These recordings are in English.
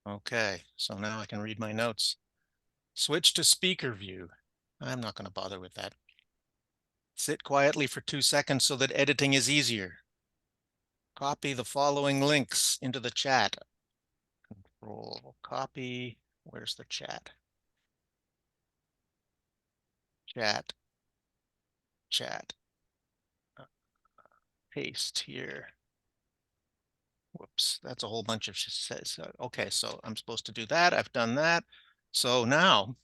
Okay, so now I can read my notes. Switch to speaker view. I'm not going to bother with that. Sit quietly for 2 seconds so that editing is easier. Copy the following links into the chat. Control copy. Where's the chat? Chat. Paste here. Whoops, that's a whole bunch of says. Okay, so I'm supposed to do that. I've done that. So now,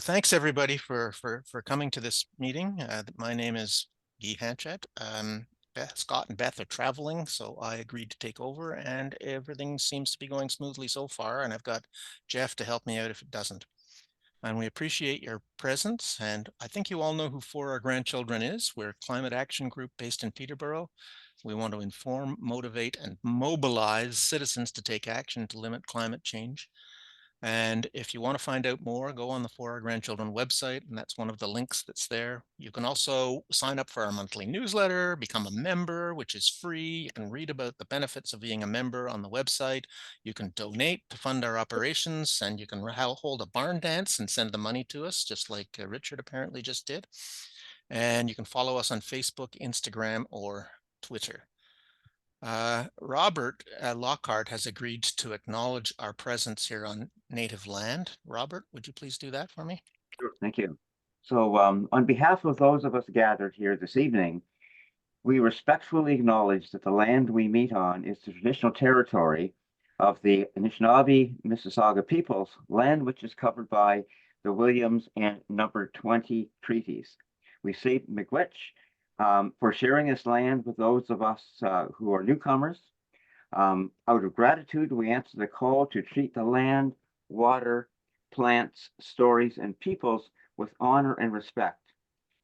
thanks everybody for coming to this meeting. My name is Guy Hanchet. Scott and Beth are traveling, so I agreed to take over, and everything seems to be going smoothly so far. And I've got Jeff to help me out if it doesn't. And we appreciate your presence. And I think you all know who For Our Grandchildren is. We're a climate action group based in Peterborough. We want to inform, motivate, and mobilize citizens to take action to limit climate change. And if you want to find out more, go on the For Our Grandchildren website, and that's one of the links that's there. You can also sign up for our monthly newsletter, become a member, which is free. You can read about the benefits of being a member on the website. You can donate to fund our operations, and you can hold a barn dance and send the money to us, just like Richard apparently just did. And you can follow us on Facebook, Instagram, or Twitter. Robert Lockhart has agreed to acknowledge our presence here on native land. Robert, would you please do that for me? Sure, thank you. So on behalf of those of us gathered here this evening, we respectfully acknowledge that the land we meet on is the traditional territory of the Anishinaabe Mississauga peoples, land which is covered by the Williams and Number 20 treaties. We say miigwech for sharing this land with those of us who are newcomers. Out of gratitude, we answer the call to treat the land, water, plants, stories, and peoples with honor and respect.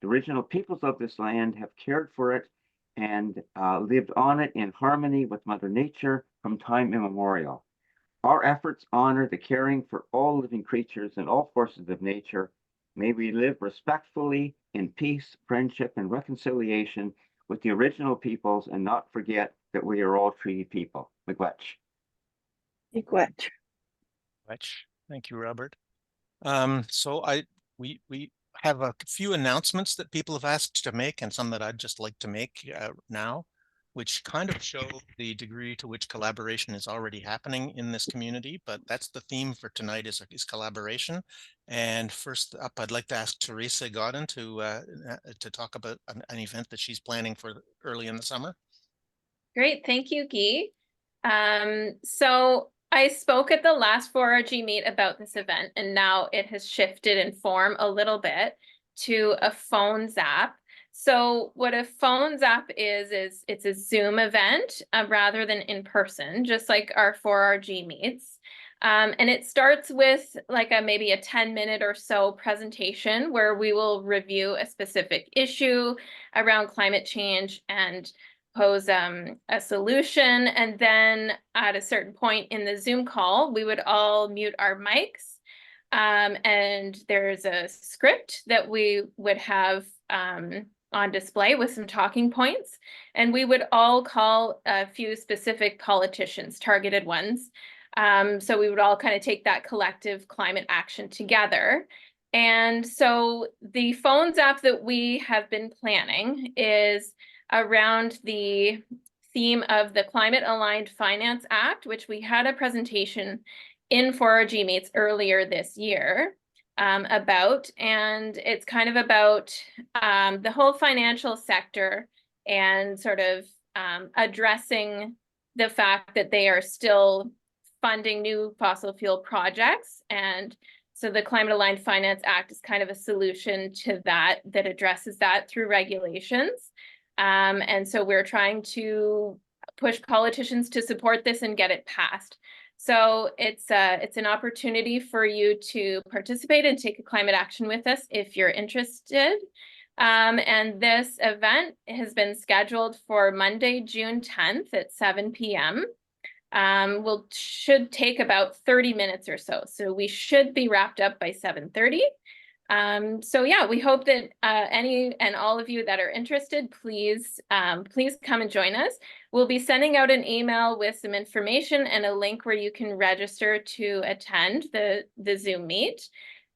The original peoples of this land have cared for it and lived on it in harmony with Mother Nature from time immemorial. Our efforts honor the caring for all living creatures and all forces of nature. May we live respectfully in peace, friendship, and reconciliation with the original peoples and not forget that we are all treaty people. Miigwech. Miigwech. Thank you, Robert. We have a few announcements that people have asked to make, and some that I'd just like to make now, which kind of show the degree to which collaboration is already happening in this community. But that's the theme for tonight is collaboration. And first up, I'd like to ask Teresa Godin to talk about an event that she's planning for early in the summer. Great, thank you, Guy. So I spoke at the last 4RG meet about this event, and now it has shifted in form a little bit to a phone zap. So what a phone zap is it's a Zoom event rather than in person, just like our 4RG meets. And it starts with like maybe a 10-minute or so presentation where we will review a specific issue around climate change and pose a solution. And then at a certain point in the Zoom call, we would all mute our mics. And there's a script that we would have on display with some talking points. And we would all call a few specific politicians, targeted ones. So we would all kind of take that collective climate action together. And so the phone zap that we have been planning is around the theme of the Climate Aligned Finance Act, which we had a presentation in 4RGMeets earlier this year about, and it's kind of about the whole financial sector and sort of addressing the fact that they are still funding new fossil fuel projects. And so the Climate Aligned Finance Act is kind of a solution to that addresses that through regulations. And so we're trying to push politicians to support this and get it passed. So it's an opportunity for you to participate and take a climate action with us if you're interested. And this event has been scheduled for Monday, June 10th at 7 p.m. Should take about 30 minutes or so. So we should be wrapped up by 7:30. So yeah, we hope that any and all of you that are interested, please come and join us. We'll be sending out an email with some information and a link where you can register to attend the Zoom meet.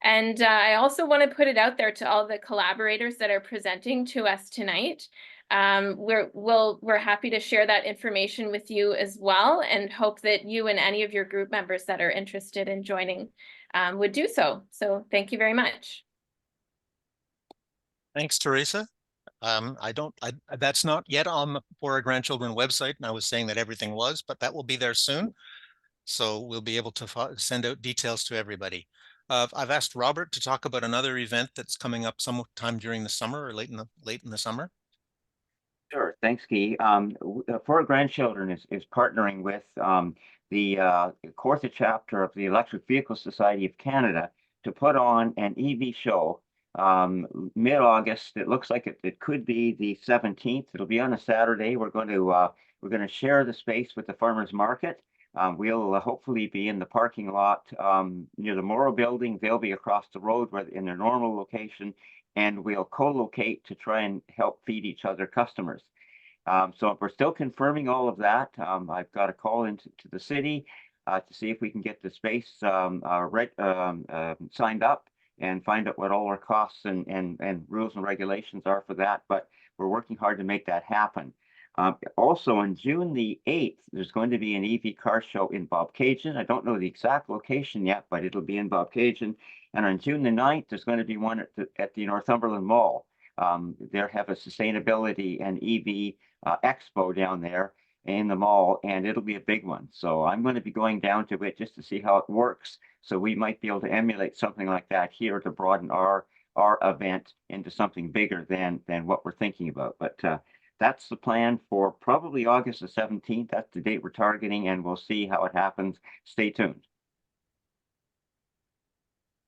And I also want to put it out there to all the collaborators that are presenting to us tonight. We're happy to share that information with you as well, and hope that you and any of your group members that are interested in joining would do so. So thank you very much. Thanks, Teresa. That's not yet on the For Our Grandchildren website, and I was saying that everything was, but that will be there soon. So we'll be able to send out details to everybody. I've asked Robert to talk about another event that's coming up sometime during the summer or late in the summer. Sure, thanks, Guy. For Our Grandchildren is partnering with the Kawartha chapter of the Electric Vehicle Society of Canada to put on an EV show mid-August. It looks like it could be the 17th. It'll be on a Saturday. We're going to share the space with the farmers market. We'll hopefully be in the parking lot near the Morrow building. They'll be across the road in their normal location, and we'll co-locate to try and help feed each other customers. So we're still confirming all of that. I've got a call into the city to see if we can get the space signed up and find out what all our costs and rules and regulations are for that. But we're working hard to make that happen. Also on June the 8th, there's going to be an EV car show in Bobcaygeon. I don't know the exact location yet, but it'll be in Bobcaygeon. And on June the 9th, there's going to be one at the Northumberland Mall. They have a sustainability and EV expo down there in the mall, and it'll be a big one. So I'm going to be going down to it just to see how it works. So we might be able to emulate something like that here to broaden our event into something bigger than what we're thinking about. But that's the plan for probably August the 17th. That's the date we're targeting, and we'll see how it happens. Stay tuned.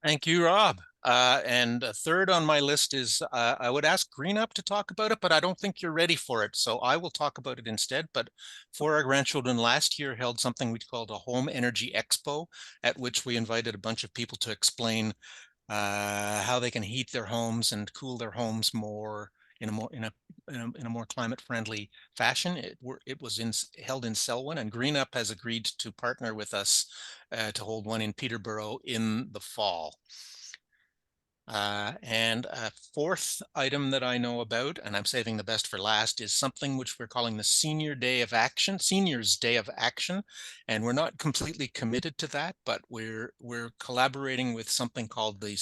Thank you, Rob. And a third on my list is I would ask GreenUP to talk about it, but I don't think you're ready for it. So I will talk about it instead. But For Our Grandchildren last year held something we called a Home Energy Expo, at which we invited a bunch of people to explain how they can heat their homes and cool their homes more in a more climate friendly fashion. It was held in Selwyn, and GreenUP has agreed to partner with us to hold one in Peterborough in the fall. And a fourth item that I know about, and I'm saving the best for last, is something which we're calling the Seniors Day of Action. And we're not completely committed to that, but we're collaborating with something called the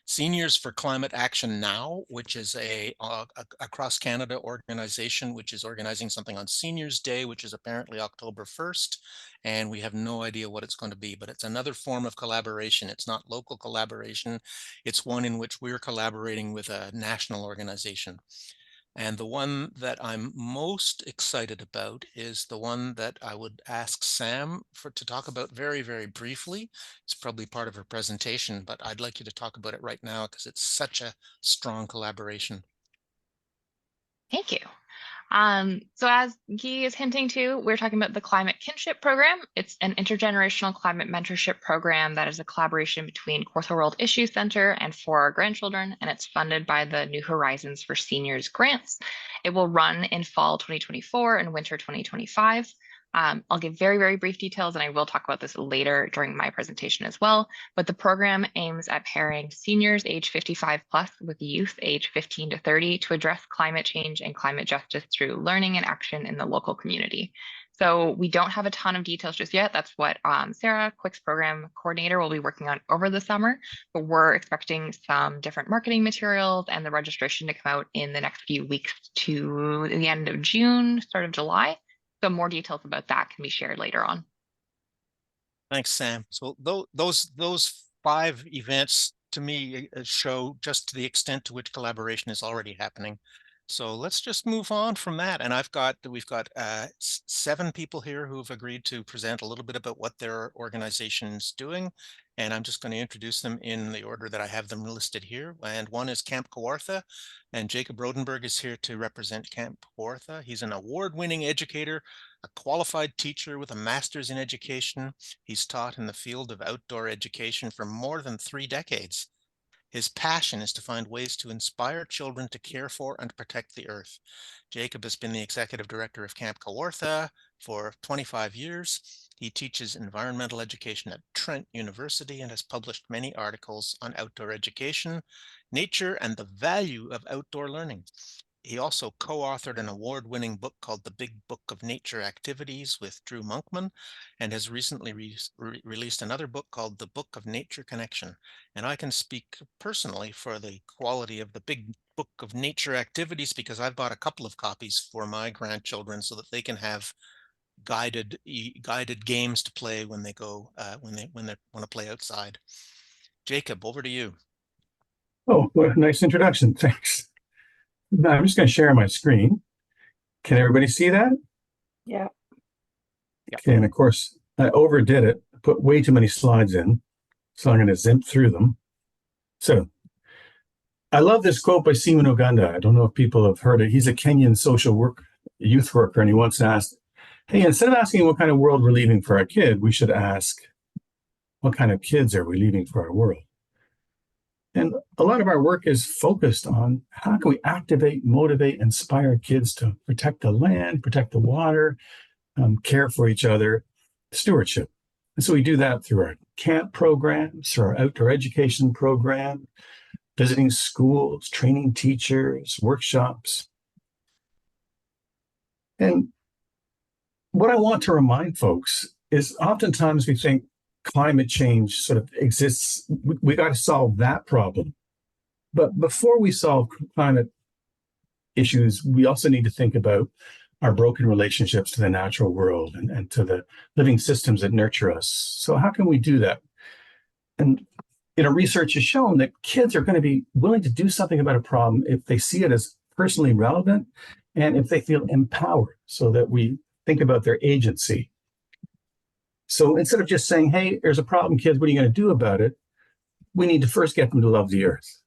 Seniors for Climate Action Now, which is a across Canada organization, which is organizing something on Seniors Day, which is apparently October 1st. And we have no idea what it's going to be, but it's another form of collaboration. It's not local collaboration. It's one in which we're collaborating with a national organization. And the one that I'm most excited about is the one that I would ask Sam to talk about very, very briefly. It's probably part of her presentation, but I'd like you to talk about it right now because it's such a strong collaboration. Thank you. So as Guy is hinting to, we're talking about the Climate Kinship Program. It's an intergenerational climate mentorship program that is a collaboration between Kawartha World Issues Center and For Our Grandchildren, and it's funded by the New Horizons for Seniors grants. It will run in fall 2024 and winter 2025. I'll give very, very brief details, and I will talk about this later during my presentation as well. But the program aims at pairing seniors age 55 plus with youth age 15 to 30 to address climate change and climate justice through learning and action in the local community. So we don't have a ton of details just yet. That's what Sarah, Quick's program coordinator, will be working on over the summer. But we're expecting some different marketing materials and the registration to come out in the next few weeks to the end of June, start of July. So more details about that can be shared later on. Thanks, Sam. So those 5 events to me show just the extent to which collaboration is already happening. So let's just move on from that. And we've got 7 people here who have agreed to present a little bit about what their organization's doing. And I'm just going to introduce them in the order that I have them listed here. And one is Camp Kawartha, and Jacob Rodenburg is here to represent Camp Kawartha. He's an award-winning educator, a qualified teacher with a master's in education. He's taught in the field of outdoor education for more than 3 decades. His passion is to find ways to inspire children to care for and protect the earth. Jacob has been the executive director of Camp Kawartha for 25 years. He teaches environmental education at Trent University and has published many articles on outdoor education, nature, and the value of outdoor learning. He also co-authored an award-winning book called The Big Book of Nature Activities with Drew Monkman, and has recently released another book called The Book of Nature Connection. And I can speak personally for the quality of the Big Book of Nature Activities because I've bought a couple of copies for my grandchildren so that they can have guided games to play when they go when they want to play outside. Jacob, over to you. Oh, what a nice introduction. Thanks. Now, I'm just going to share my screen. Can everybody see that? Yeah. Okay, and of course, I overdid it. I put way too many slides in, so I'm going to zip through them. So, I love this quote by Simon Ogunda. I don't know if people have heard it. He's a Kenyan youth worker, and he once asked, hey, instead of asking what kind of world we're leaving for our kid, we should ask, what kind of kids are we leaving for our world? And a lot of our work is focused on how can we activate, motivate, inspire kids to protect the land, protect the water, care for each other, stewardship. And so we do that through our camp programs, through our outdoor education program, visiting schools, training teachers, workshops. And what I want to remind folks is oftentimes we think climate change sort of exists. We got to solve that problem. But before we solve climate issues, we also need to think about our broken relationships to the natural world and to the living systems that nurture us. So how can we do that? And research has shown that kids are going to be willing to do something about a problem if they see it as personally relevant and if they feel empowered, so that we think about their agency. So instead of just saying, hey, there's a problem, kids, what are you going to do about it? We need to first get them to love the earth.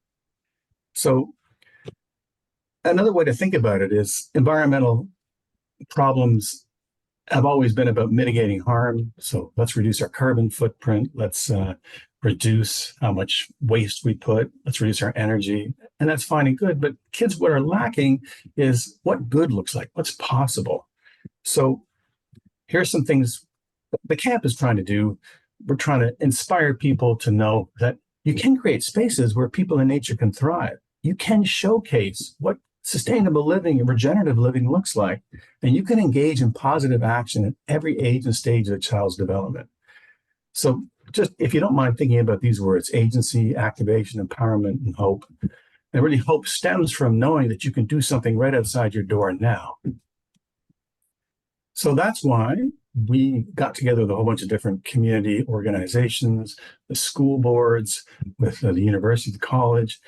So another way to think about it is environmental problems have always been about mitigating harm. So let's reduce our carbon footprint. Let's reduce how much waste we put. Let's reduce our energy. And that's fine and good. But kids, what are lacking is what good looks like, what's possible. So here's some things the camp is trying to do. We're trying to inspire people to know that you can create spaces where people in nature can thrive. You can showcase what sustainable living and regenerative living looks like, and you can engage in positive action at every age and stage of a child's development. So just, if you don't mind thinking about these words, agency, activation, empowerment, and hope, and really hope stems from knowing that you can do something right outside your door now. So that's why we got together with a whole bunch of different community organizations, the school boards, with the university, the college,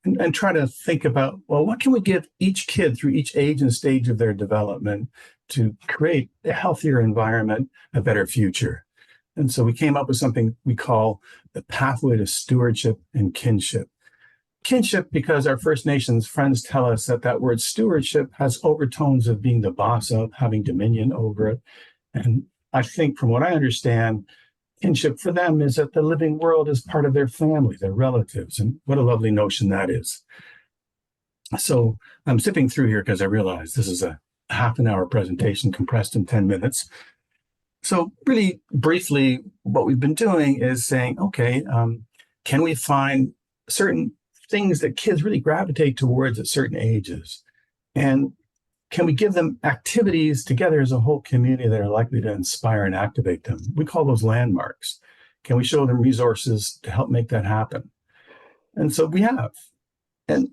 and try to think about, well, what can we give each kid through each age and stage of their development to create a healthier environment, a better future? And so we came up with something we call the pathway to stewardship and kinship. Kinship, because our First Nations friends tell us that word stewardship has overtones of being the boss of, having dominion over it. And I think, from what I understand, kinship for them is that the living world is part of their family, their relatives. And what a lovely notion that is. So I'm zipping through here because I realize this is a half an hour presentation compressed in 10 minutes. So really briefly, what we've been doing is saying, okay, can we find certain things that kids really gravitate towards at certain ages? And can we give them activities together as a whole community that are likely to inspire and activate them? We call those landmarks. Can we show them resources to help make that happen? And so we have. And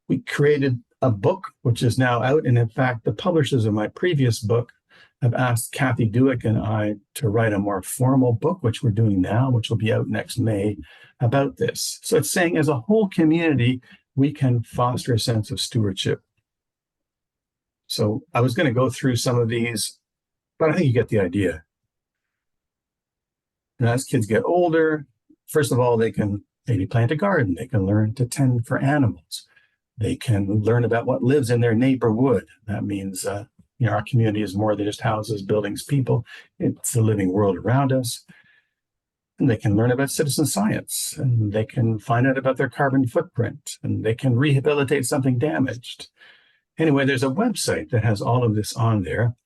we created a book, which is now out. And in fact, the publishers of my previous book have asked Kathy Dewick and I to write a more formal book, which we're doing now, which will be out next May, about this. So it's saying as a whole community, we can foster a sense of stewardship. So I was going to go through some of these, but I think you get the idea. And as kids get older, first of all, they can maybe plant a garden. They can learn to tend for animals. They can learn about what lives in their neighborhood. That means, our community is more than just houses, buildings, people. It's the living world around us. And they can learn about citizen science, and they can find out about their carbon footprint, and they can rehabilitate something damaged. Anyway, there's a website that has all of this on there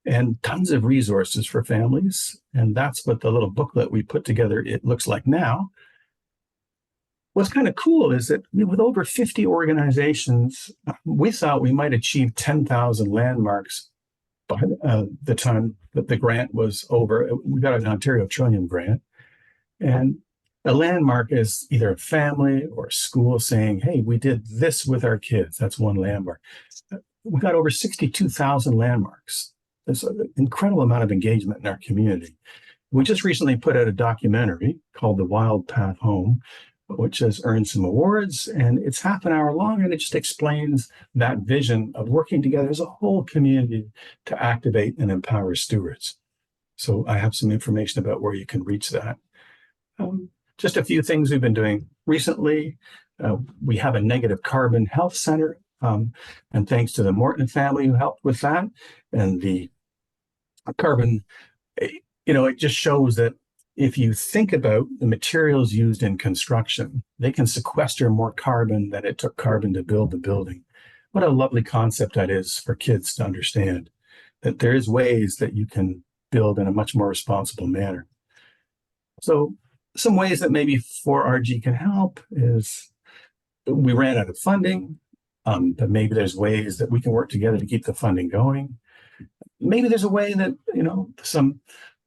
and tons of resources for families. And that's what the little booklet we put together, it looks like now. What's kind of cool is that with over 50 organizations, we thought we might achieve 10,000 landmarks by the time that the grant was over. We got an Ontario Trillium grant. And a landmark is either a family or a school saying, hey, we did this with our kids. That's one landmark. We got over 62,000 landmarks. There's an incredible amount of engagement in our community. We just recently put out a documentary called The Wild Path Home, which has earned some awards, and it's half an hour long, and it just explains that vision of working together as a whole community to activate and empower stewards. So I have some information about where you can reach that. Just a few things we've been doing recently. We have a negative carbon health center, and thanks to the Morton family who helped with that. And the carbon, it just shows that if you think about the materials used in construction, they can sequester more carbon than it took carbon to build the building. What a lovely concept that is for kids to understand, that there is ways that you can build in a much more responsible manner. So some ways that maybe 4RG can help is we ran out of funding, but maybe there's ways that we can work together to keep the funding going. Maybe there's a way that, some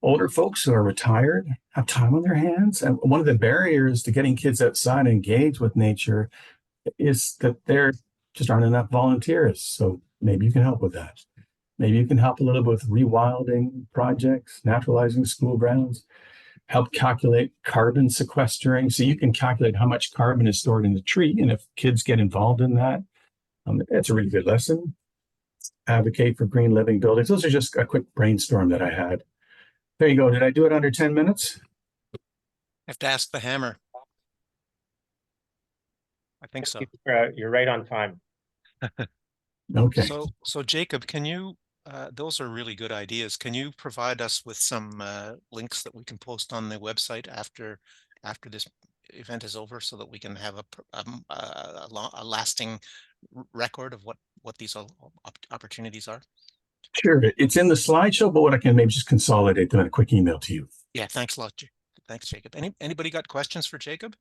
older folks who are retired have time on their hands. And one of the barriers to getting kids outside and engaged with nature is that there just aren't enough volunteers. So maybe you can help with that. Maybe you can help a little bit with rewilding projects, naturalizing school grounds, help calculate carbon sequestering. So you can calculate how much carbon is stored in the tree. And if kids get involved in that, it's a really good lesson. Advocate for green living buildings. Those are just a quick brainstorm that I had. There you go. Did I do it under 10 minutes? I have to ask the hammer. I think so. You're right on time. Okay. So Jacob, can you, those are really good ideas. Can you provide us with some links that we can post on the website after this event is over, so that we can have a lasting record of what these opportunities are? Sure. It's in the slideshow, but what I can maybe just consolidate them in a quick email to you. Yeah, thanks a lot. Thanks, Jacob. Anybody got questions for Jacob?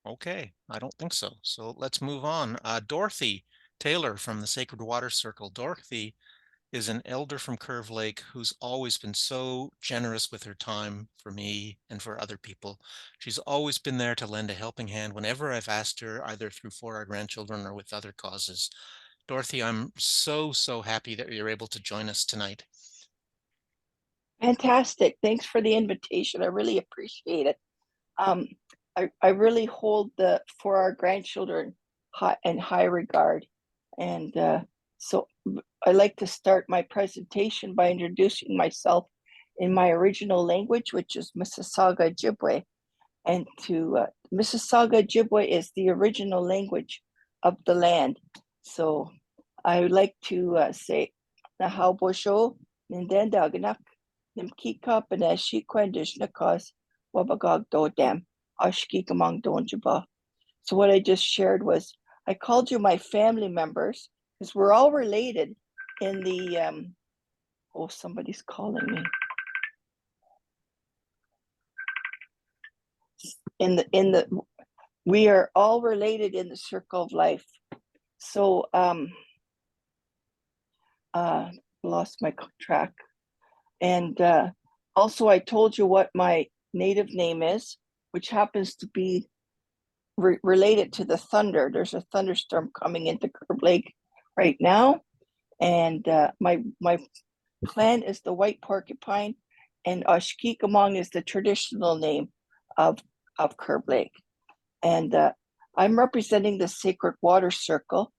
Okay, I don't think so. So let's move on. Dorothy Taylor from the Sacred Water Circle. Dorothy is an elder from Curve Lake who's always been so generous with her time for me and for other people. She's always been there to lend a helping hand whenever I've asked her, either through For Our Grandchildren or with other causes. Dorothy, I'm so happy that you're able to join us tonight. Fantastic. Thanks for the invitation. I really appreciate it. I really hold the For Our Grandchildren in high regard. And so I like to start my presentation by introducing myself in my original language, which is Mississauga Ojibwe. And Mississauga Ojibwe is the original language of the land. So I would like to say, Nahau Bosho, Nindendaganak, Nimkika, Beneshi, Quendish, Nakas, Wabagog Dodam, Ashkikamong Donjaba. So what I just shared was, I called you my family members because we're all related in the, oh, somebody's calling me. We are all related in the circle of life. So, lost my track. And also I told you what my native name is, which happens to be related to the thunder. There's a thunderstorm coming into Curve Lake right now. And my clan is the White Porcupine, and Ashkikamong is the traditional name of Curve Lake. And I'm representing the Sacred Water Circle,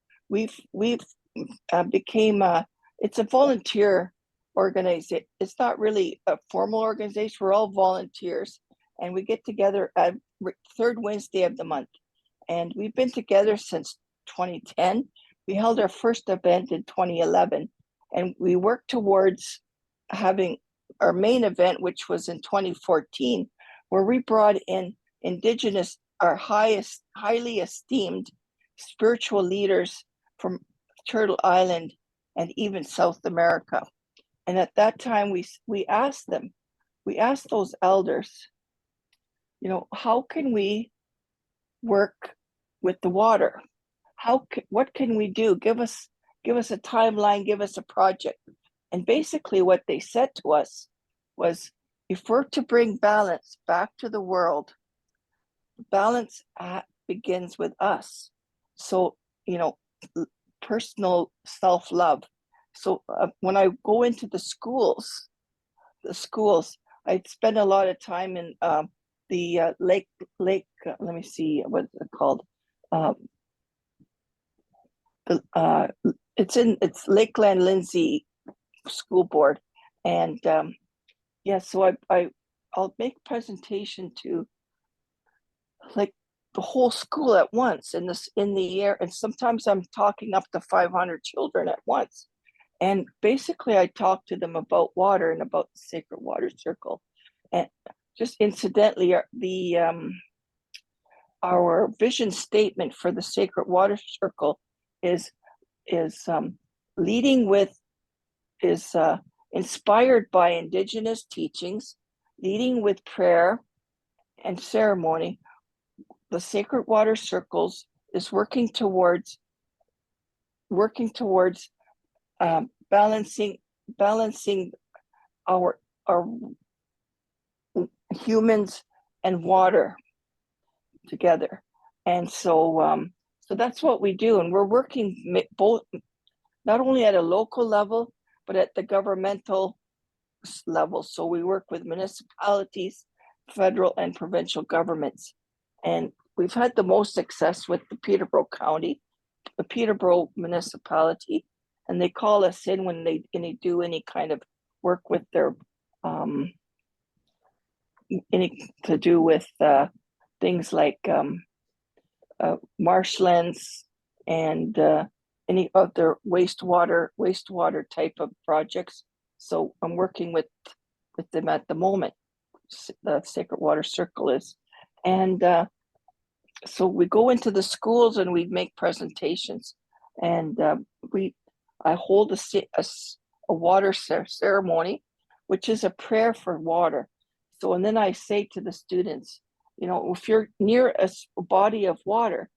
we've became it's a volunteer organization. It's not really a formal organization. We're all volunteers, and we get together at third Wednesday of the month. And we've been together since 2010. We held our first event in 2011, and we worked towards having our main event, which was in 2014, where we brought in Indigenous, our highly esteemed spiritual leaders from Turtle Island and even South America. And at that time, we asked them, we asked those elders, you know, how can we work with the water? What can we do? Give us a timeline, give us a project. And basically what they said to us was, if we're to bring balance back to the world, balance begins with us. So, you know, personal self-love. So when I go into the schools, I spend a lot of time in the lake, let me see, what's it called? It's Lakeland Lindsay School Board. And yeah, so I'll make presentation to like the whole school at once in the year. And sometimes I'm talking up to 500 children at once. And basically I talk to them about water and about the Sacred Water Circle. And just incidentally, our vision statement for the Sacred Water Circle is inspired by Indigenous teachings, leading with prayer and ceremony. The Sacred Water Circles is working towards balancing our humans and water together. And so that's what we do. And we're working both, not only at a local level, but at the governmental level. So we work with municipalities, federal and provincial governments. And we've had the most success with the Peterborough County, the Peterborough municipality, and they call us in when they do any kind of work with their any to do with things like marshlands and any other wastewater type of projects. So I'm working with them at the moment. The Sacred Water Circle is, and so we go into the schools and we make presentations, and I hold a water ceremony, which is a prayer for water. So, and then I say to the students, you know, if you're near a body of water,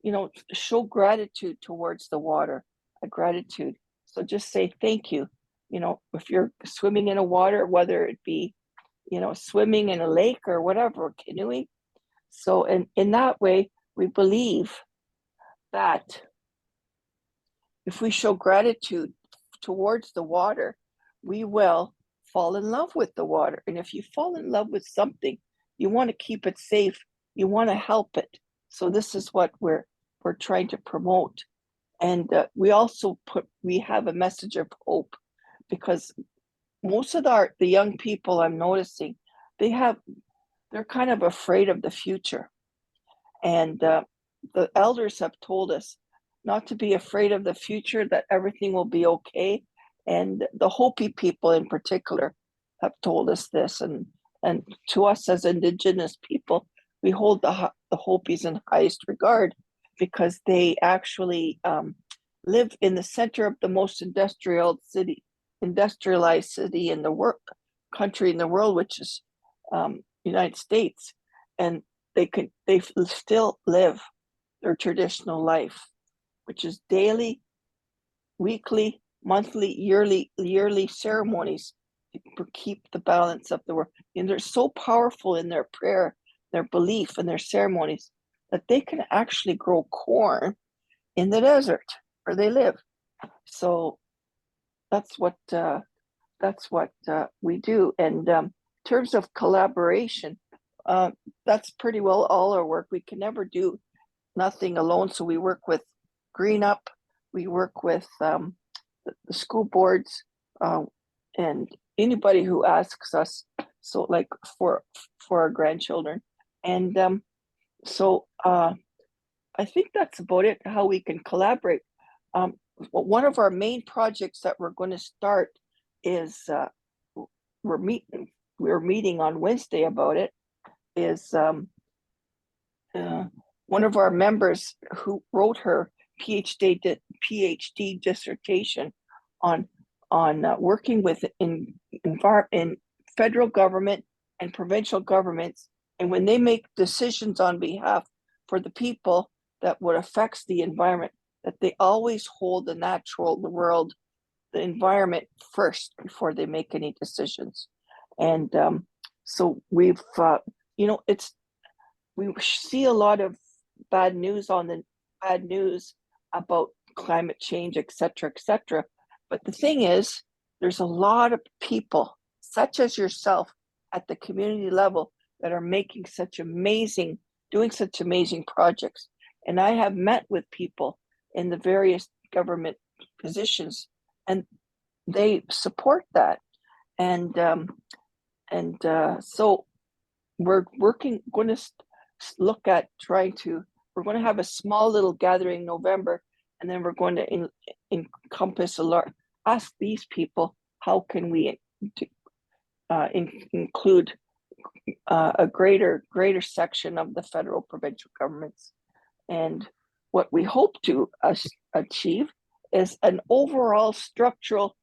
you know, show gratitude towards the water, a gratitude. So just say thank you. You know, if you're swimming in a water, whether it be, you know, swimming in a lake or whatever, canoeing. So in that way, we believe that if we show gratitude towards the water, we will fall in love with the water. And if you fall in love with something, you want to keep it safe, you want to help it. So this is what we're trying to promote. And we also we have a message of hope, because most of the young people I'm noticing, they're kind of afraid of the future. And the elders have told us not to be afraid of the future, that everything will be okay. And the Hopi people in particular have told us this. And to us as Indigenous people, we hold the Hopis in highest regard, because they actually live in the center of the most industrialized city in the country in the world, which is United States. And they still live their traditional life, which is daily, weekly, monthly, yearly ceremonies to keep the balance of the world. And they're so powerful in their prayer, their belief, and their ceremonies, that they can actually grow corn in the desert where they live. So that's what we do. And in terms of collaboration, that's pretty well all our work. We can never do nothing alone. So we work with GreenUP, we work with the school boards and anybody who asks us, so like for our grandchildren. And so I think that's about it, how we can collaborate. One of our main projects that we're going to start is we're meeting on Wednesday about it, is one of our members who wrote her PhD dissertation on working with in federal government and provincial governments, and when they make decisions on behalf for the people that would affect the environment, that they always hold the world, the environment first before they make any decisions. And so we've we see a lot of bad news about climate change, et cetera, but the thing is, there's a lot of people such as yourself at the community level that are doing such amazing projects. And I have met with people in the various government positions, and they support that. And so we're going to look at we're going to have a small little gathering in November, and then we're going to encompass ask these people, how can we include a greater section of the federal provincial governments. And what we hope to achieve is an overall structural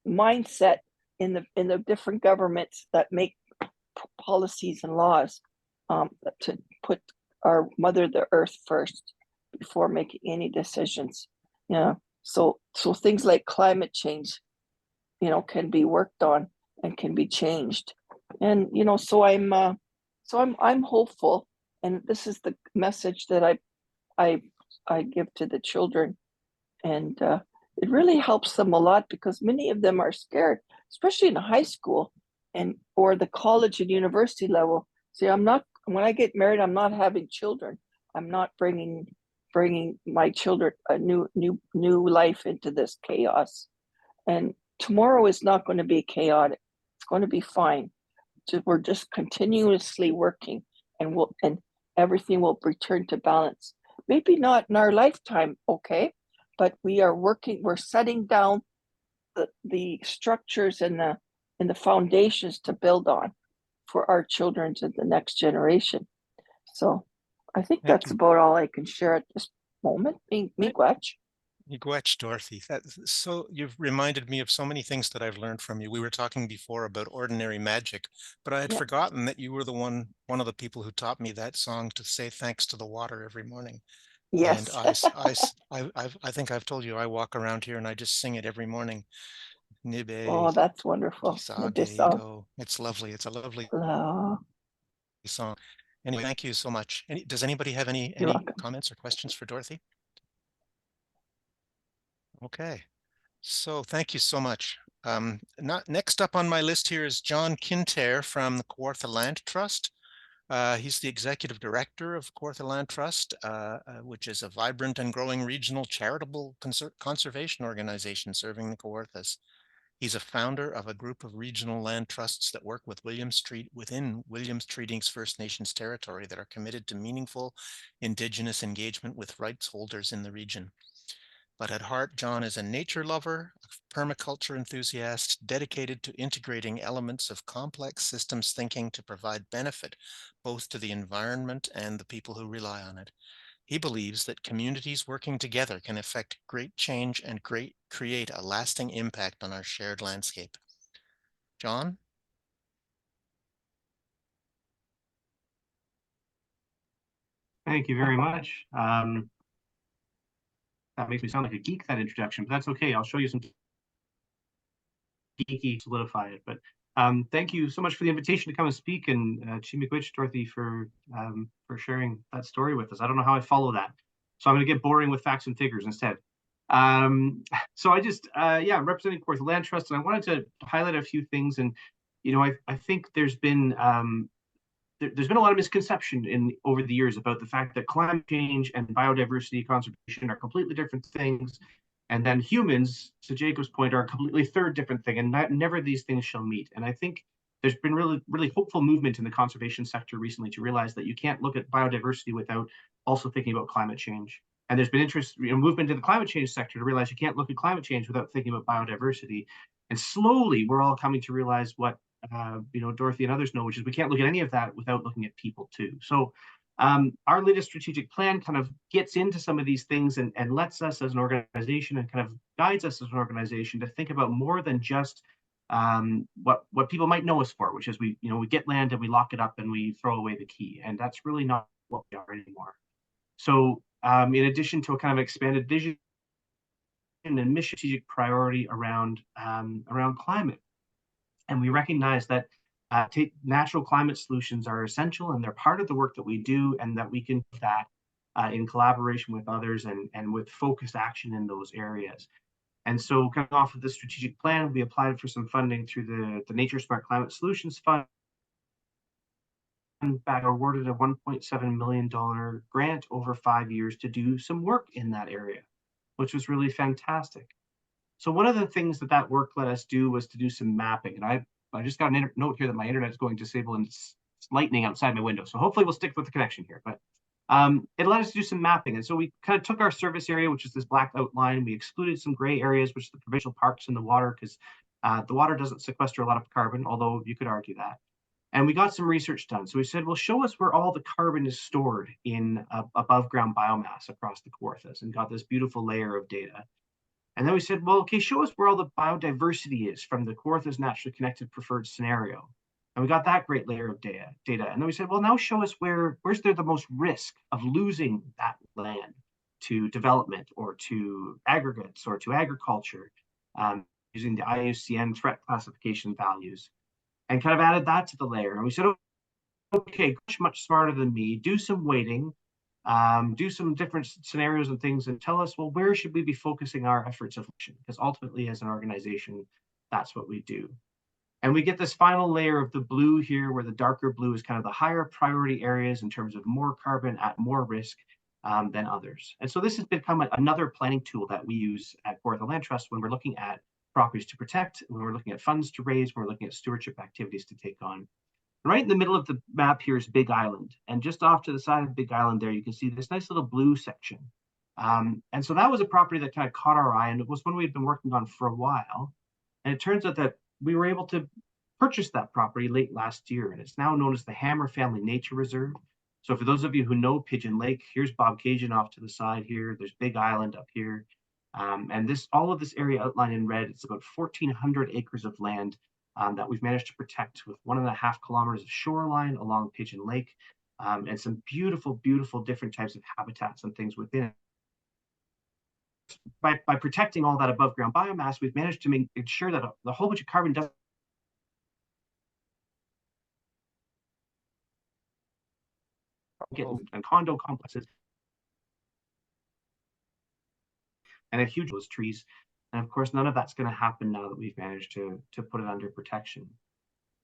mindset in the different governments that make policies and laws, to put our mother, the earth, first before making any decisions. So things like climate change, can be worked on and can be changed. And so I'm hopeful, and this is the message that I give to the children, and it really helps them a lot, because many of them are scared, especially in high school or the college and university level. See, when I get married, I'm not having children. I'm not bringing my children a new life into this chaos. And tomorrow is not going to be chaotic. It's going to be fine. We're just continuously working, and everything will return to balance. Maybe not in our lifetime, okay, but we're setting down the structures and the foundations to build on for our children and the next generation. So I think that's about all I can share at this moment. Miigwech. Miigwech, Dorothy. So you've reminded me of so many things that I've learned from you. We were talking before about ordinary magic, but I had forgotten that you were one of the people who taught me that song to say thanks to the water every morning. Yes. And I think I've told you, I walk around here and I just sing it every morning. Nibe. Oh, that's wonderful. It's lovely. It's a lovely Hello. song. Anyway, thank you so much. Does anybody have any comments or questions for Dorothy? Okay, so thank you so much. Next up on my list here is John Kintare from the Kawartha Land Trust. He's the executive director of Kawartha Land Trust, which is a vibrant and growing regional charitable conservation organization serving the Kawarthas. He's a founder of a group of regional land trusts that work with within Williams Treaty's First Nations territory that are committed to meaningful Indigenous engagement with rights holders in the region. But at heart, John is a nature lover, a permaculture enthusiast, dedicated to integrating elements of complex systems thinking to provide benefit both to the environment and the people who rely on it. He believes that communities working together can effect great change and create a lasting impact on our shared landscape. John? Thank you very much. That makes me sound like a geek, that introduction, but that's okay. I'll show you some geeky solidify it. But thank you so much for the invitation to come and speak, and Miigwech, Dorothy, for sharing that story with us. I don't know how I follow that, so I'm going to get boring with facts and figures instead. So I just I'm representing Kawartha Land Trust, and I wanted to highlight a few things. And I think there's been a lot of misconception over the years about the fact that climate change and biodiversity conservation are completely different things. And then humans, to Jacob's point, are a completely third different thing, and never these things shall meet. And I think there's been really hopeful movement in the conservation sector recently to realize that you can't look at biodiversity without also thinking about climate change. And there's been interest, movement in the climate change sector to realize you can't look at climate change without thinking about biodiversity. And slowly, we're all coming to realize what Dorothy and others know, which is we can't look at any of that without looking at people too. So our latest strategic plan kind of gets into some of these things and lets us as an organization and kind of guides us as an organization to think about more than just what people might know us for, which is we get land and we lock it up and we throw away the key. And that's really not what we are anymore. So in addition to a kind of expanded vision and mission, strategic priority around climate, and we recognize that natural climate solutions are essential and they're part of the work that we do, and that we can do that in collaboration with others and with focused action in those areas. And so coming off of the strategic plan, we applied for some funding through the Nature Smart Climate Solutions Fund, back awarded a $1.7 million grant over 5 years to do some work in that area, which was really fantastic. So one of the things that work let us do was to do some mapping. And I just got a note here that my internet is going disable and it's lightning outside my window. So hopefully we'll stick with the connection here. But it allowed us to do some mapping. And so we kind of took our service area, which is this black outline. We excluded some gray areas, which is the provincial parks and the water, because the water doesn't sequester a lot of carbon, although you could argue that. And we got some research done. So we said, well, show us where all the carbon is stored in above ground biomass across the Kawarthas, and got this beautiful layer of data. And then we said, well, okay, show us where all the biodiversity is from the Kawartha's naturally connected preferred scenario. And we got that great layer of data. And then we said, well, now show us where's there the most risk of losing that land to development or to aggregates or to agriculture, using the IUCN threat classification values, and kind of added that to the layer. And we said, okay, much smarter than me, do some weighting, do some different scenarios and things, and tell us, well, where should we be focusing our efforts of action? Because ultimately, as an organization, that's what we do. And we get this final layer of the blue here, where the darker blue is kind of the higher priority areas in terms of more carbon at more risk than others. And so this has become another planning tool that we use at Kawartha Land Trust when we're looking at properties to protect, when we're looking at funds to raise, when we're looking at stewardship activities to take on. Right in the middle of the map here is Big Island. And just off to the side of Big Island there, you can see this nice little blue section. And so that was a property that kind of caught our eye, and it was one we had been working on for a while. And it turns out that we were able to purchase that property late last year, and it's now known as the Hammer Family Nature Reserve. So for those of you who know Pigeon Lake, here's Bobcaygeon off to the side here. There's Big Island up here. And all of this area outlined in red, it's about 1,400 acres of land that we've managed to protect with 1.5 kilometers of shoreline along Pigeon Lake, and some beautiful, beautiful different types of habitats and things within it. By protecting all that above ground biomass, we've managed to ensure that the whole bunch of carbon doesn't get and condo complexes and a huge those trees. And of course, none of that's going to happen now that we've managed to put it under protection.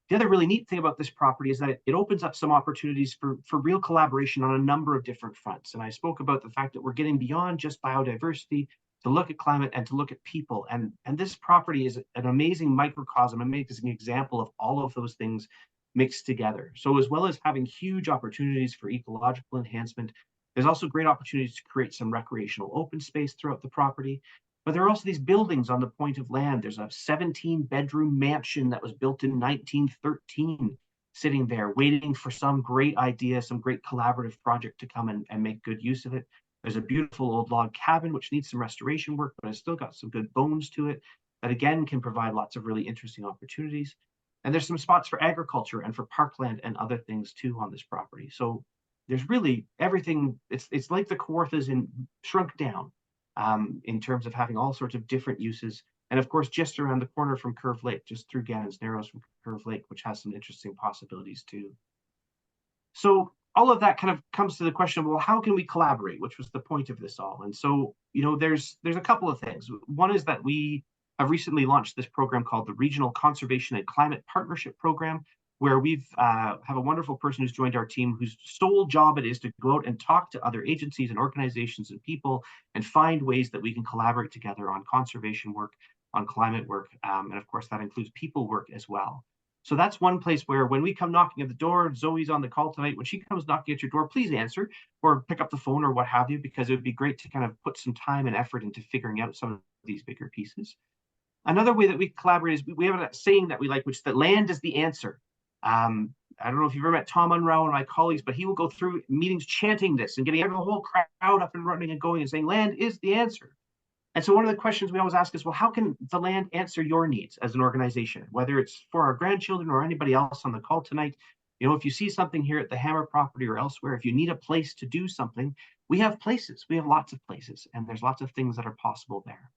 The other really neat thing about this property is that it opens up some opportunities for real collaboration on a number of different fronts. And I spoke about the fact that we're getting beyond just biodiversity to look at climate and to look at people. And this property is an amazing microcosm, amazing example of all of those things mixed together. So as well as having huge opportunities for ecological enhancement, there's also great opportunities to create some recreational open space throughout the property. But there are also these buildings on the point of land. There's a 17-bedroom mansion that was built in 1913 sitting there waiting for some great idea, some great collaborative project to come and make good use of it. There's a beautiful old log cabin, which needs some restoration work, but it's still got some good bones to it that, again, can provide lots of really interesting opportunities. And there's some spots for agriculture and for parkland and other things, too, on this property. So there's really everything. It's like the Kawarthas shrunk down in terms of having all sorts of different uses. And, of course, just around the corner from Curve Lake, just through Gannon's Narrows from Curve Lake, which has some interesting possibilities, too. So all of that kind of comes to the question, well, how can we collaborate, which was the point of this all? And so, there's a couple of things. One is that we have recently launched this program called the Regional Conservation and Climate Partnership Program. where we've have a wonderful person who's joined our team whose sole job it is to go out and talk to other agencies and organizations and people and find ways that we can collaborate together on conservation work, on climate work, and of course that includes people work as well. So that's one place where when we come knocking at the door, Zoe's on the call tonight, when she comes knocking at your door, please answer or pick up the phone or what have you, because it would be great to kind of put some time and effort into figuring out some of these bigger pieces. Another way that we collaborate is we have a saying that we like, which is that land is the answer. I don't know if you've ever met Tom Unruh and my colleagues, but he will go through meetings chanting this and getting the whole crowd up and running and going and saying land is the answer. And so one of the questions we always ask is, well, how can the land answer your needs as an organization, whether it's for our grandchildren or anybody else on the call tonight? You know, if you see something here at the Hammer property or elsewhere, if you need a place to do something, we have places. We have lots of places, and there's lots of things that are possible there.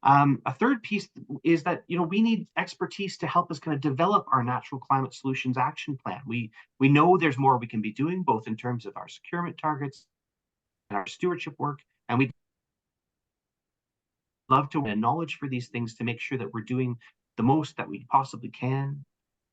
A third piece is that, you know, we need expertise to help us kind of develop our natural climate solutions action plan. We know there's more we can be doing, both in terms of our securement targets and our stewardship work, and we love to win knowledge for these things to make sure that we're doing the most that we possibly can.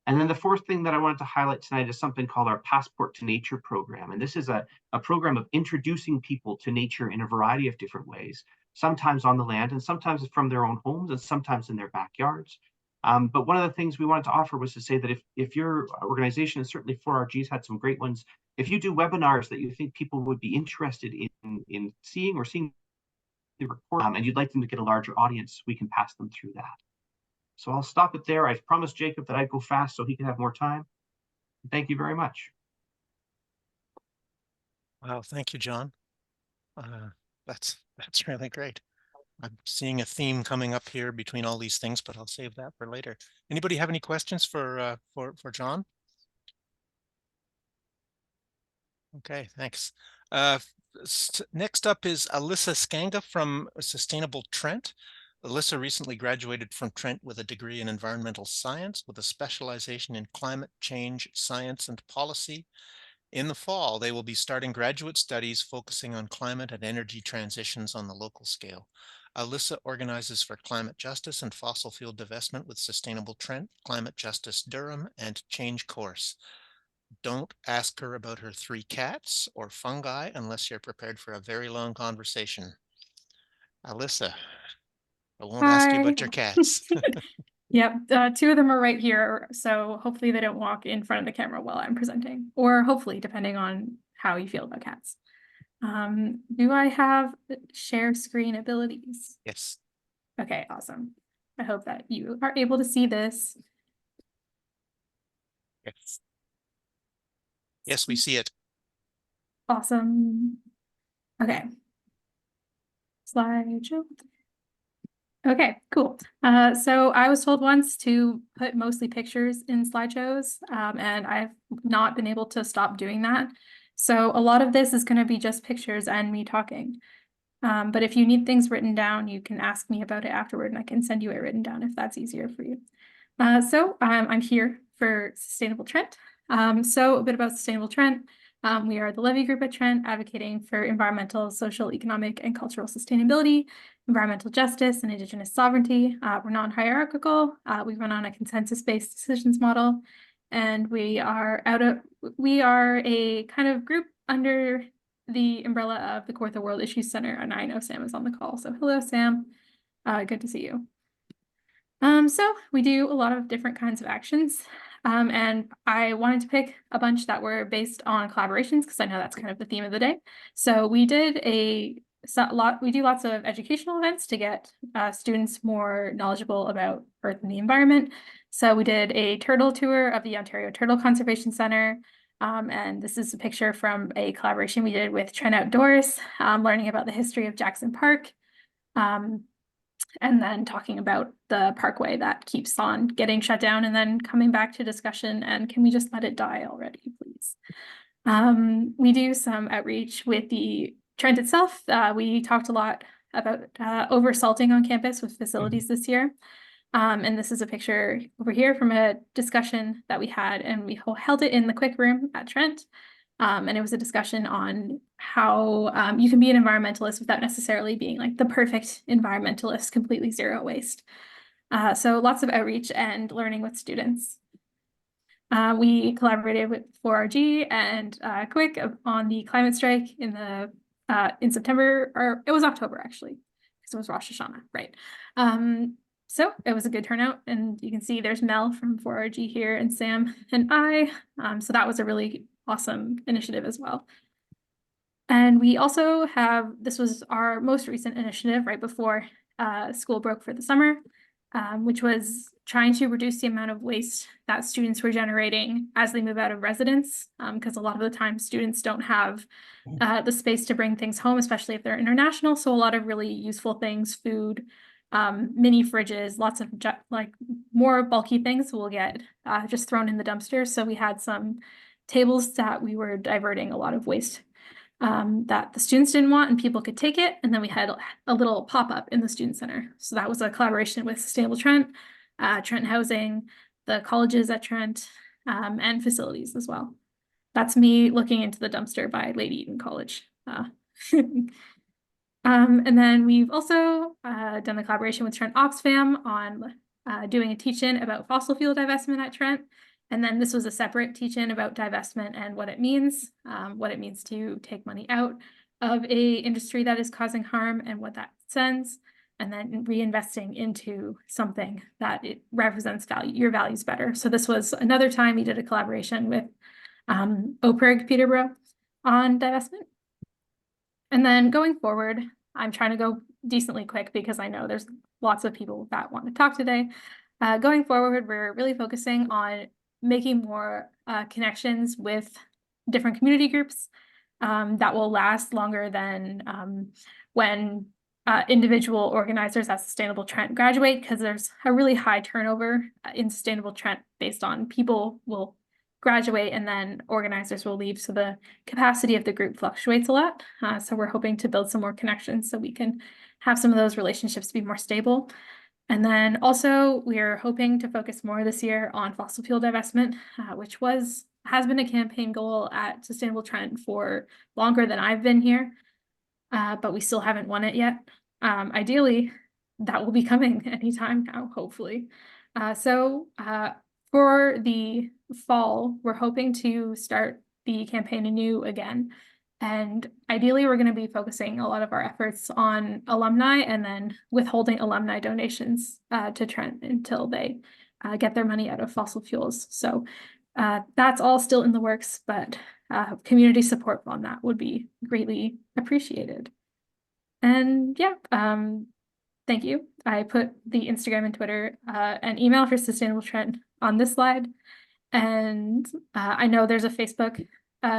And then the fourth thing that I wanted to highlight tonight is something called our Passport to Nature program. And this is a program of introducing people to nature in a variety of different ways, sometimes on the land and sometimes from their own homes and sometimes in their backyards. But one of the things we wanted to offer was to say that if your organization, and certainly 4RG's had some great ones, if you do webinars that you think people would be interested in seeing or seeing the report, and you'd like them to get a larger audience, we can pass them through that. So I'll stop it there. I've promised Jacob that I'd go fast so he can have more time. Thank you very much. Wow, thank you, John. That's really great. I'm seeing a theme coming up here between all these things, but I'll save that for later. Anybody have any questions for John? Okay, thanks. Next up is Alyssa Scanga from Sustainable Trent. Alyssa recently graduated from Trent with a degree in environmental science with a specialization in climate change science and policy. In the fall, they will be starting graduate studies focusing on climate and energy transitions on the local scale. Alyssa organizes for climate justice and fossil fuel divestment with Sustainable Trent, Climate Justice Durham, and Change Course. Don't ask her about her 3 cats or fungi unless you're prepared for a very long conversation. Alyssa, I won't ask you about your cats. Yep, 2 of them are right here, so hopefully they don't walk in front of the camera while I'm presenting, or hopefully, depending on how you feel about cats. Do I have share screen abilities? Yes. Okay, awesome. I hope that you are able to see this. Yes. Yes, we see it. Awesome. Okay. Slideshow. Okay, cool. So I was told once to put mostly pictures in slideshows, and I've not been able to stop doing that. So a lot of this is going to be just pictures and me talking. But if you need things written down, you can ask me about it afterward, and I can send you it written down if that's easier for you. So I'm here for Sustainable Trent. So a bit about Sustainable Trent. We are the levy group at Trent advocating for environmental, social, economic, and cultural sustainability, environmental justice, and Indigenous sovereignty. We're non-hierarchical. We run on a consensus-based decisions model, and we are a kind of group under the umbrella of the Kawartha World Issues Center, and I know Sam is on the call. So hello, Sam. Good to see you. So we do a lot of different kinds of actions. And I wanted to pick a bunch that were based on collaborations because I know that's kind of the theme of the day. So we did we do lots of educational events to get students more knowledgeable about Earth and the environment. So we did a turtle tour of the Ontario Turtle Conservation Center. And this is a picture from a collaboration we did with Trent Outdoors, learning about the history of Jackson Park. And then talking about the parkway that keeps on getting shut down and then coming back to discussion. And can we just let it die already, please? We do some outreach with the Trent itself. We talked a lot about over-salting on campus with facilities this year. And this is a picture over here from a discussion that we had, and we held it in the quick room at Trent. And it was a discussion on how you can be an environmentalist without necessarily being like the perfect environmentalist, completely zero waste. So lots of outreach and learning with students. We collaborated with 4RG and Quick on the climate strike in September, or it was October actually, because it was Rosh Hashanah, right? So it was a good turnout, and you can see there's Mel from 4RG here and Sam and I. So that was a really awesome initiative as well. And we also have, this was our most recent initiative right before school broke for the summer, which was trying to reduce the amount of waste that students were generating as they move out of residence, because a lot of the time students don't have the space to bring things home, especially if they're international. So a lot of really useful things, food, mini fridges, lots of like more bulky things will get just thrown in the dumpster. So we had some tables that we were diverting a lot of waste that the students didn't want and people could take it. And then we had a little pop-up in the student center. So that was a collaboration with Sustainable Trent, Trent Housing, the colleges at Trent, and facilities as well. That's me looking into the dumpster by Lady Eaton College. And then we've also done the collaboration with Trent Oxfam on doing a teach-in about fossil fuel divestment at Trent. And then this was a separate teach-in about divestment and what it means to take money out of a industry that is causing harm and what that sends, and then reinvesting into something that it represents your values better. So this was another time we did a collaboration with OPERG Peterborough on divestment. And then going forward, I'm trying to go decently quick because I know there's lots of people that want to talk today. Going forward, we're really focusing on making more connections with different community groups that will last longer than when individual organizers at Sustainable Trent graduate, because there's a really high turnover in Sustainable Trent based on people will graduate and then organizers will leave. So the capacity of the group fluctuates a lot. So we're hoping to build some more connections so we can have some of those relationships be more stable. And then also we're hoping to focus more this year on fossil fuel divestment, which has been a campaign goal at Sustainable Trent for longer than I've been here, but we still haven't won it yet. Ideally, that will be coming anytime now, hopefully. For the fall, we're hoping to start the campaign anew again. And ideally, we're going to be focusing a lot of our efforts on alumni and then withholding alumni donations to Trent until they get their money out of fossil fuels. So that's all still in the works, but community support on that would be greatly appreciated. And yeah, thank you. I put the Instagram and Twitter and email for Sustainable Trent on this slide. And I know there's a Facebook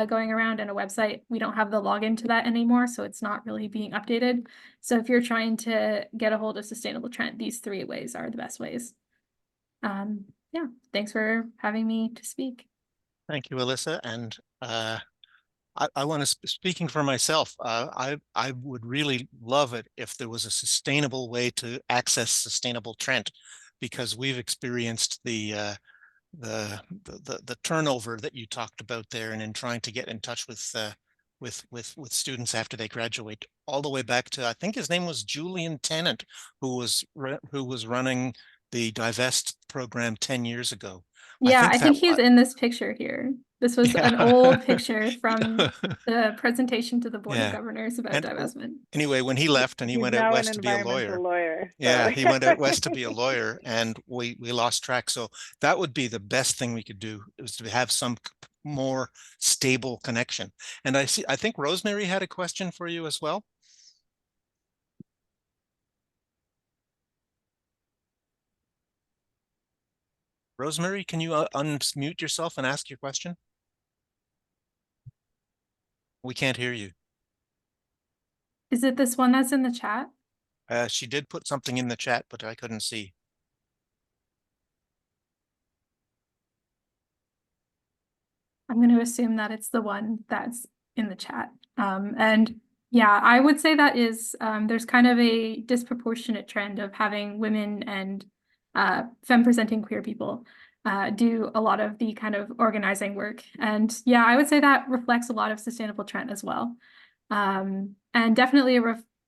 going around and a website. We don't have the login to that anymore, so it's not really being updated. So if you're trying to get a hold of Sustainable Trent, these 3 ways are the best ways. Yeah, thanks for having me to speak. Thank you, Alyssa. And I want to, speaking for myself, I would really love it if there was a sustainable way to access Sustainable Trent, because we've experienced the turnover that you talked about there, and in trying to get in touch with students after they graduate, all the way back to, I think his name was Julian Tennant, who was running the Divest program 10 years ago. Yeah, I think he's in this picture here. This was an old picture from the presentation to the Board of Governors about divestment. Anyway, when he left and he went out west to be a lawyer. Yeah, he went out west to be a lawyer, and we lost track. So that would be the best thing we could do, is to have some more stable connection. And I think Rosemary had a question for you as well. Rosemary, can you unmute yourself and ask your question? We can't hear you. Is it this one that's in the chat? She did put something in the chat, but I couldn't see. I'm going to assume that it's the one that's in the chat. And yeah, I would say that is, there's kind of a disproportionate trend of having women and femme-presenting queer people do a lot of the kind of organizing work. And yeah, I would say that reflects a lot of Sustainable Trent as well. And definitely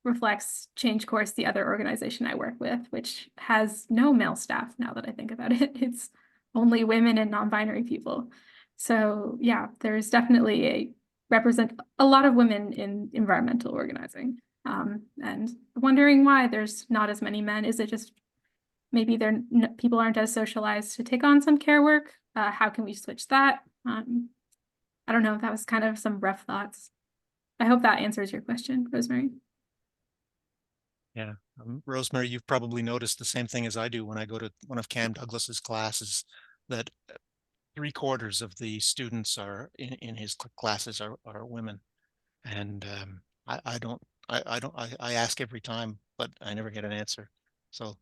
reflects Change Course, the other organization I work with, which has no male staff now that I think about it. It's only women and non-binary people. So yeah, there's definitely represent a lot of women in environmental organizing. And wondering why there's not as many men. Is it just maybe people aren't as socialized to take on some care work? How can we switch that? I don't know. That was kind of some rough thoughts. I hope that answers your question, Rosemary. Yeah, Rosemary, you've probably noticed the same thing as I do when I go to one of Cam Douglas's classes, that 3/4 of the students are in his classes are women. And I ask every time, but I never get an answer. So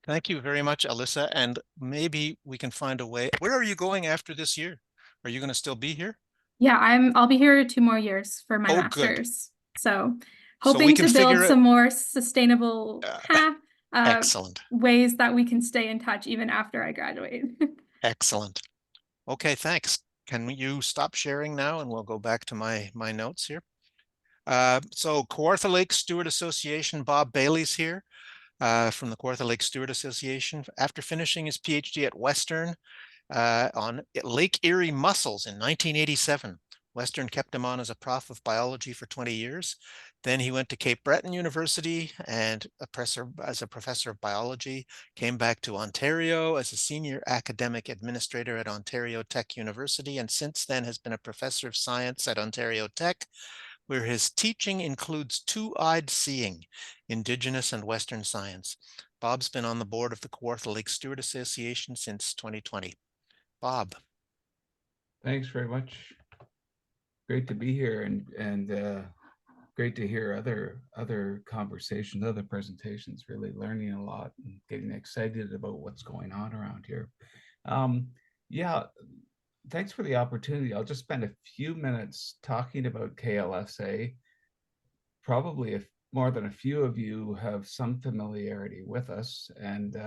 thank you very much, Alyssa. And maybe we can find a way. Where are you going after this year? Are you going to still be here? Yeah, I'll be here 2 more years for my Oh, good. master's. So So we hoping can to build figure it. some more sustainable Excellent. ways that we can stay in touch even after I graduate. Excellent. Okay, thanks. Can you stop sharing now and we'll go back to my notes here. So Kawartha Lake Steward Association, Bob Bailey's here from the Kawartha Lake Steward Association. After finishing his PhD at Western on Lake Erie mussels in 1987, Western kept him on as a prof of biology for 20 years. Then he went to Cape Breton University and as a professor of biology, came back to Ontario as a senior academic administrator at Ontario Tech University, and since then has been a professor of science at Ontario Tech, where his teaching includes two-eyed seeing, Indigenous and Western science. Bob's been on the board of the Kawartha Lake Steward Association since 2020. Bob. Thanks very much. Great to be here, and great to hear other conversations, other presentations, really learning a lot and getting excited about what's going on around here. Yeah, thanks for the opportunity. I'll just spend a few minutes talking about KLSA. Probably more than a few of you have some familiarity with us, and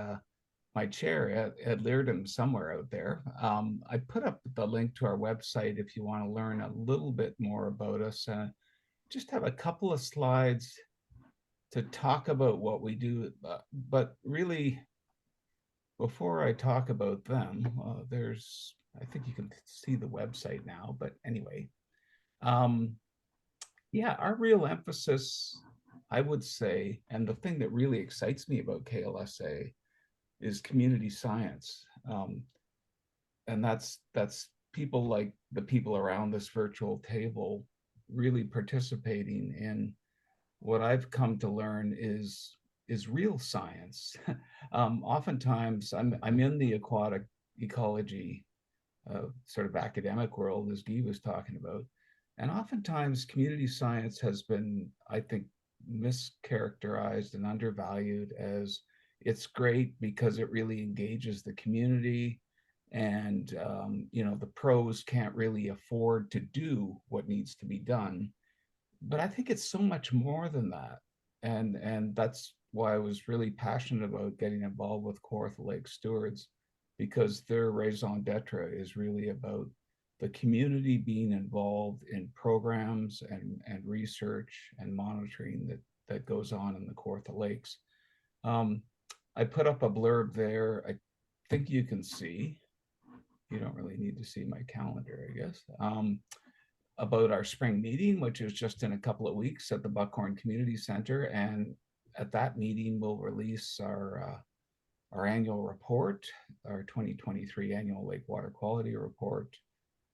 my chair, Ed Leardom, somewhere out there. I put up the link to our website if you want to learn a little bit more about us. Just have a couple of slides to talk about what we do, but really, before I talk about them, I think you can see the website now, but anyway, yeah, our real emphasis, I would say, and the thing that really excites me about KLSA is community science. And that's people like the people around this virtual table really participating in what I've come to learn is real science. Oftentimes I'm in the aquatic ecology sort of academic world, as Guy was talking about. And oftentimes community science has been, I think, mischaracterized and undervalued as it's great because it really engages the community, and the pros can't really afford to do what needs to be done. But I think it's so much more than that, and that's why I was really passionate about getting involved with Kawartha Lake Stewards, because their raison d'etre is really about the community being involved in programs and research and monitoring that goes on in the Kawartha Lakes. I put up a blurb there. I think you can see. You don't really need to see my calendar, I guess. About our spring meeting, which is just in a couple of weeks at the Buckhorn Community Center. And at that meeting, we'll release our annual report, our 2023 annual lake water quality report,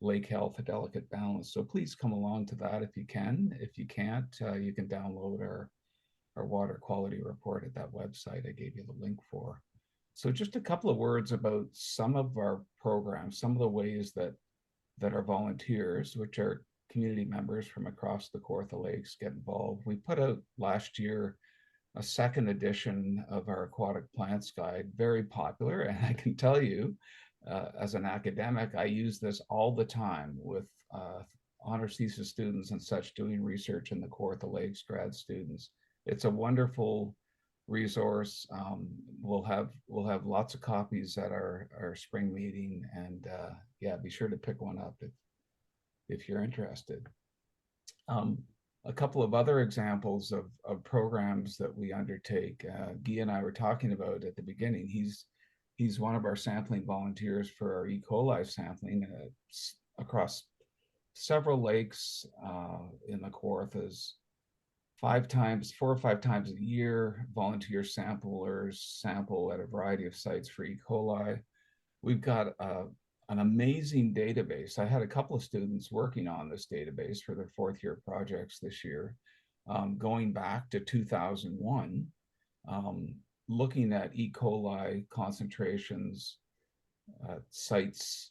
lake health, a delicate balance. So please come along to that if you can. If you can't, you can download our water quality report at that website I gave you the link for. So just a couple of words about some of our programs, some of the ways that our volunteers, which are community members from across the Kawartha Lakes, get involved. We put out last year a second edition of our aquatic plants guide, very popular. And I can tell you, as an academic, I use this all the time with honors thesis students and such doing research in the Kawartha Lakes, grad students. It's a wonderful resource. We'll have lots of copies at our spring meeting, and yeah, be sure to pick one up if you're interested. A couple of other examples of programs that we undertake. Guy and I were talking about at the beginning. He's He's one of our sampling volunteers for our E. coli sampling across several lakes in the Kawarthas. 4 or 5 times a year, volunteer samplers sample at a variety of sites for E. coli. We've got an amazing database. I had a couple of students working on this database for their 4th year projects this year, going back to 2001, looking at E. coli concentrations, sites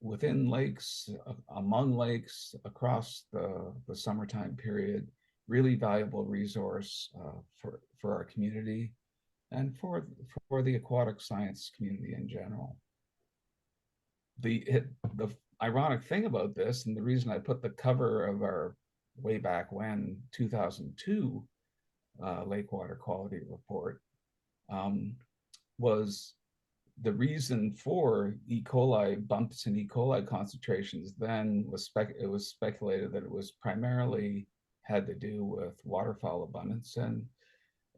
within lakes, among lakes, across the summertime period. Really valuable resource for our community and for the aquatic science community in general. The ironic thing about this, and the reason I put the cover of our way back when 2002 lake water quality report was the reason for E. coli bumps in E. coli concentrations then was it was speculated that it was primarily had to do with waterfowl abundance.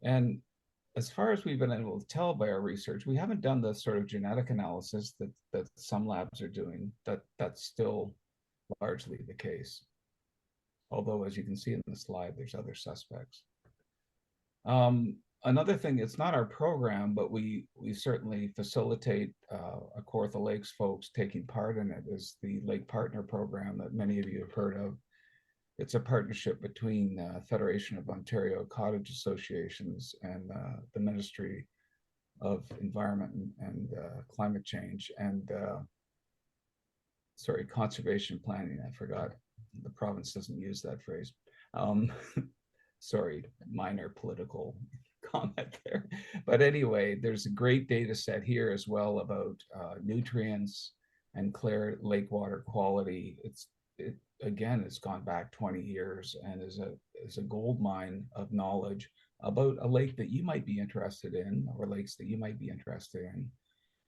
And as far as we've been able to tell by our research, we haven't done the sort of genetic analysis that some labs are doing. That's still largely the case. Although, as you can see in the slide, there's other suspects. Another thing, it's not our program, but we certainly facilitate Kawartha Lakes folks taking part in it, is the Lake Partner program that many of you have heard of. It's a partnership between Federation of Ontario Cottage Associations and the Ministry of Environment and Climate Change and conservation planning. I forgot. The province doesn't use that phrase. Sorry, minor political comment there. But anyway, there's a great data set here as well about nutrients and clear lake water quality. Again, it's gone back 20 years and is a gold mine of knowledge about a lake that you might be interested in, or lakes that you might be interested in,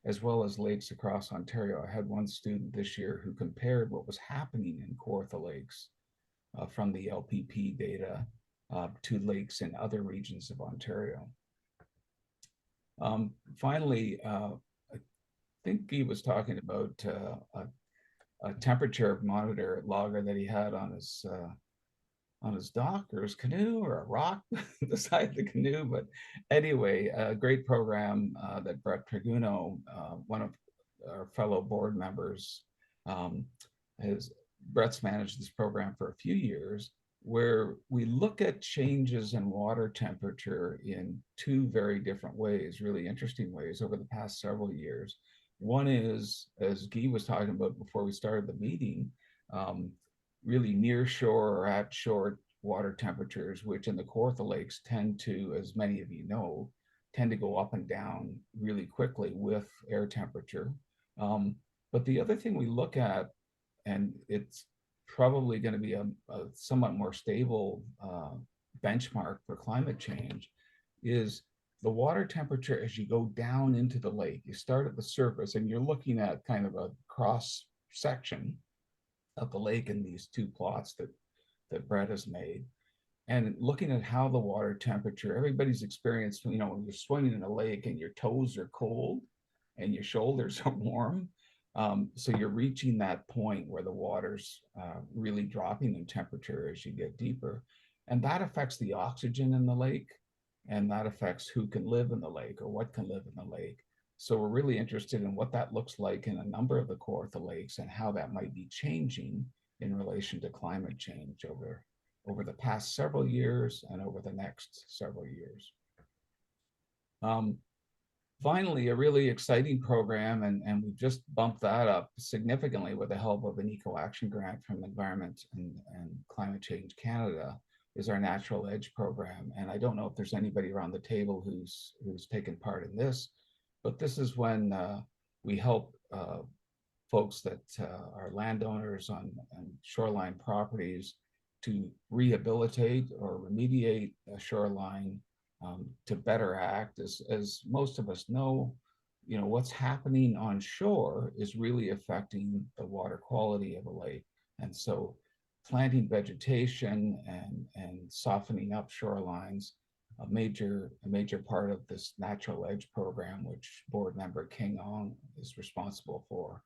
as well as lakes across Ontario. I had one student this year who compared what was happening in Kawartha Lakes from the LPP data to lakes in other regions of Ontario. Finally, I think he was talking about a temperature monitor logger that he had on his dock or his canoe or a rock beside the canoe. But anyway, a great program that Brett Preguno, one of our fellow board members, Brett's managed this program for a few years, where we look at changes in water temperature in 2 very different ways, really interesting ways over the past several years. One is, as Guy was talking about before we started the meeting, really near shore or at shore water temperatures, which in the Kawartha Lakes tend to, as many of you know, tend to go up and down really quickly with air temperature. But the other thing we look at, and it's probably going to be a somewhat more stable benchmark for climate change, is the water temperature as you go down into the lake. You start at the surface and you're looking at kind of a cross section of the lake in these 2 plots that Brett has made, and looking at how the water temperature, everybody's experienced, when you're swimming in a lake and your toes are cold and your shoulders are warm. So you're reaching that point where the water's really dropping in temperature as you get deeper. And that affects the oxygen in the lake, and that affects who can live in the lake or what can live in the lake. So we're really interested in what that looks like in a number of the Kawartha Lakes and how that might be changing in relation to climate change over the past several years and over the next several years. Finally, a really exciting program, and we've just bumped that up significantly with the help of an Eco Action grant from Environment and Climate Change Canada, is our Natural Edge program. And I don't know if there's anybody around the table who's taken part in this, but this is when we help folks that are landowners on shoreline properties to rehabilitate or remediate a shoreline to better act. As most of us know, what's happening on shore is really affecting the water quality of a lake. And so planting vegetation and softening up shorelines a major part of this Natural Edge program, which board member King Ong is responsible for.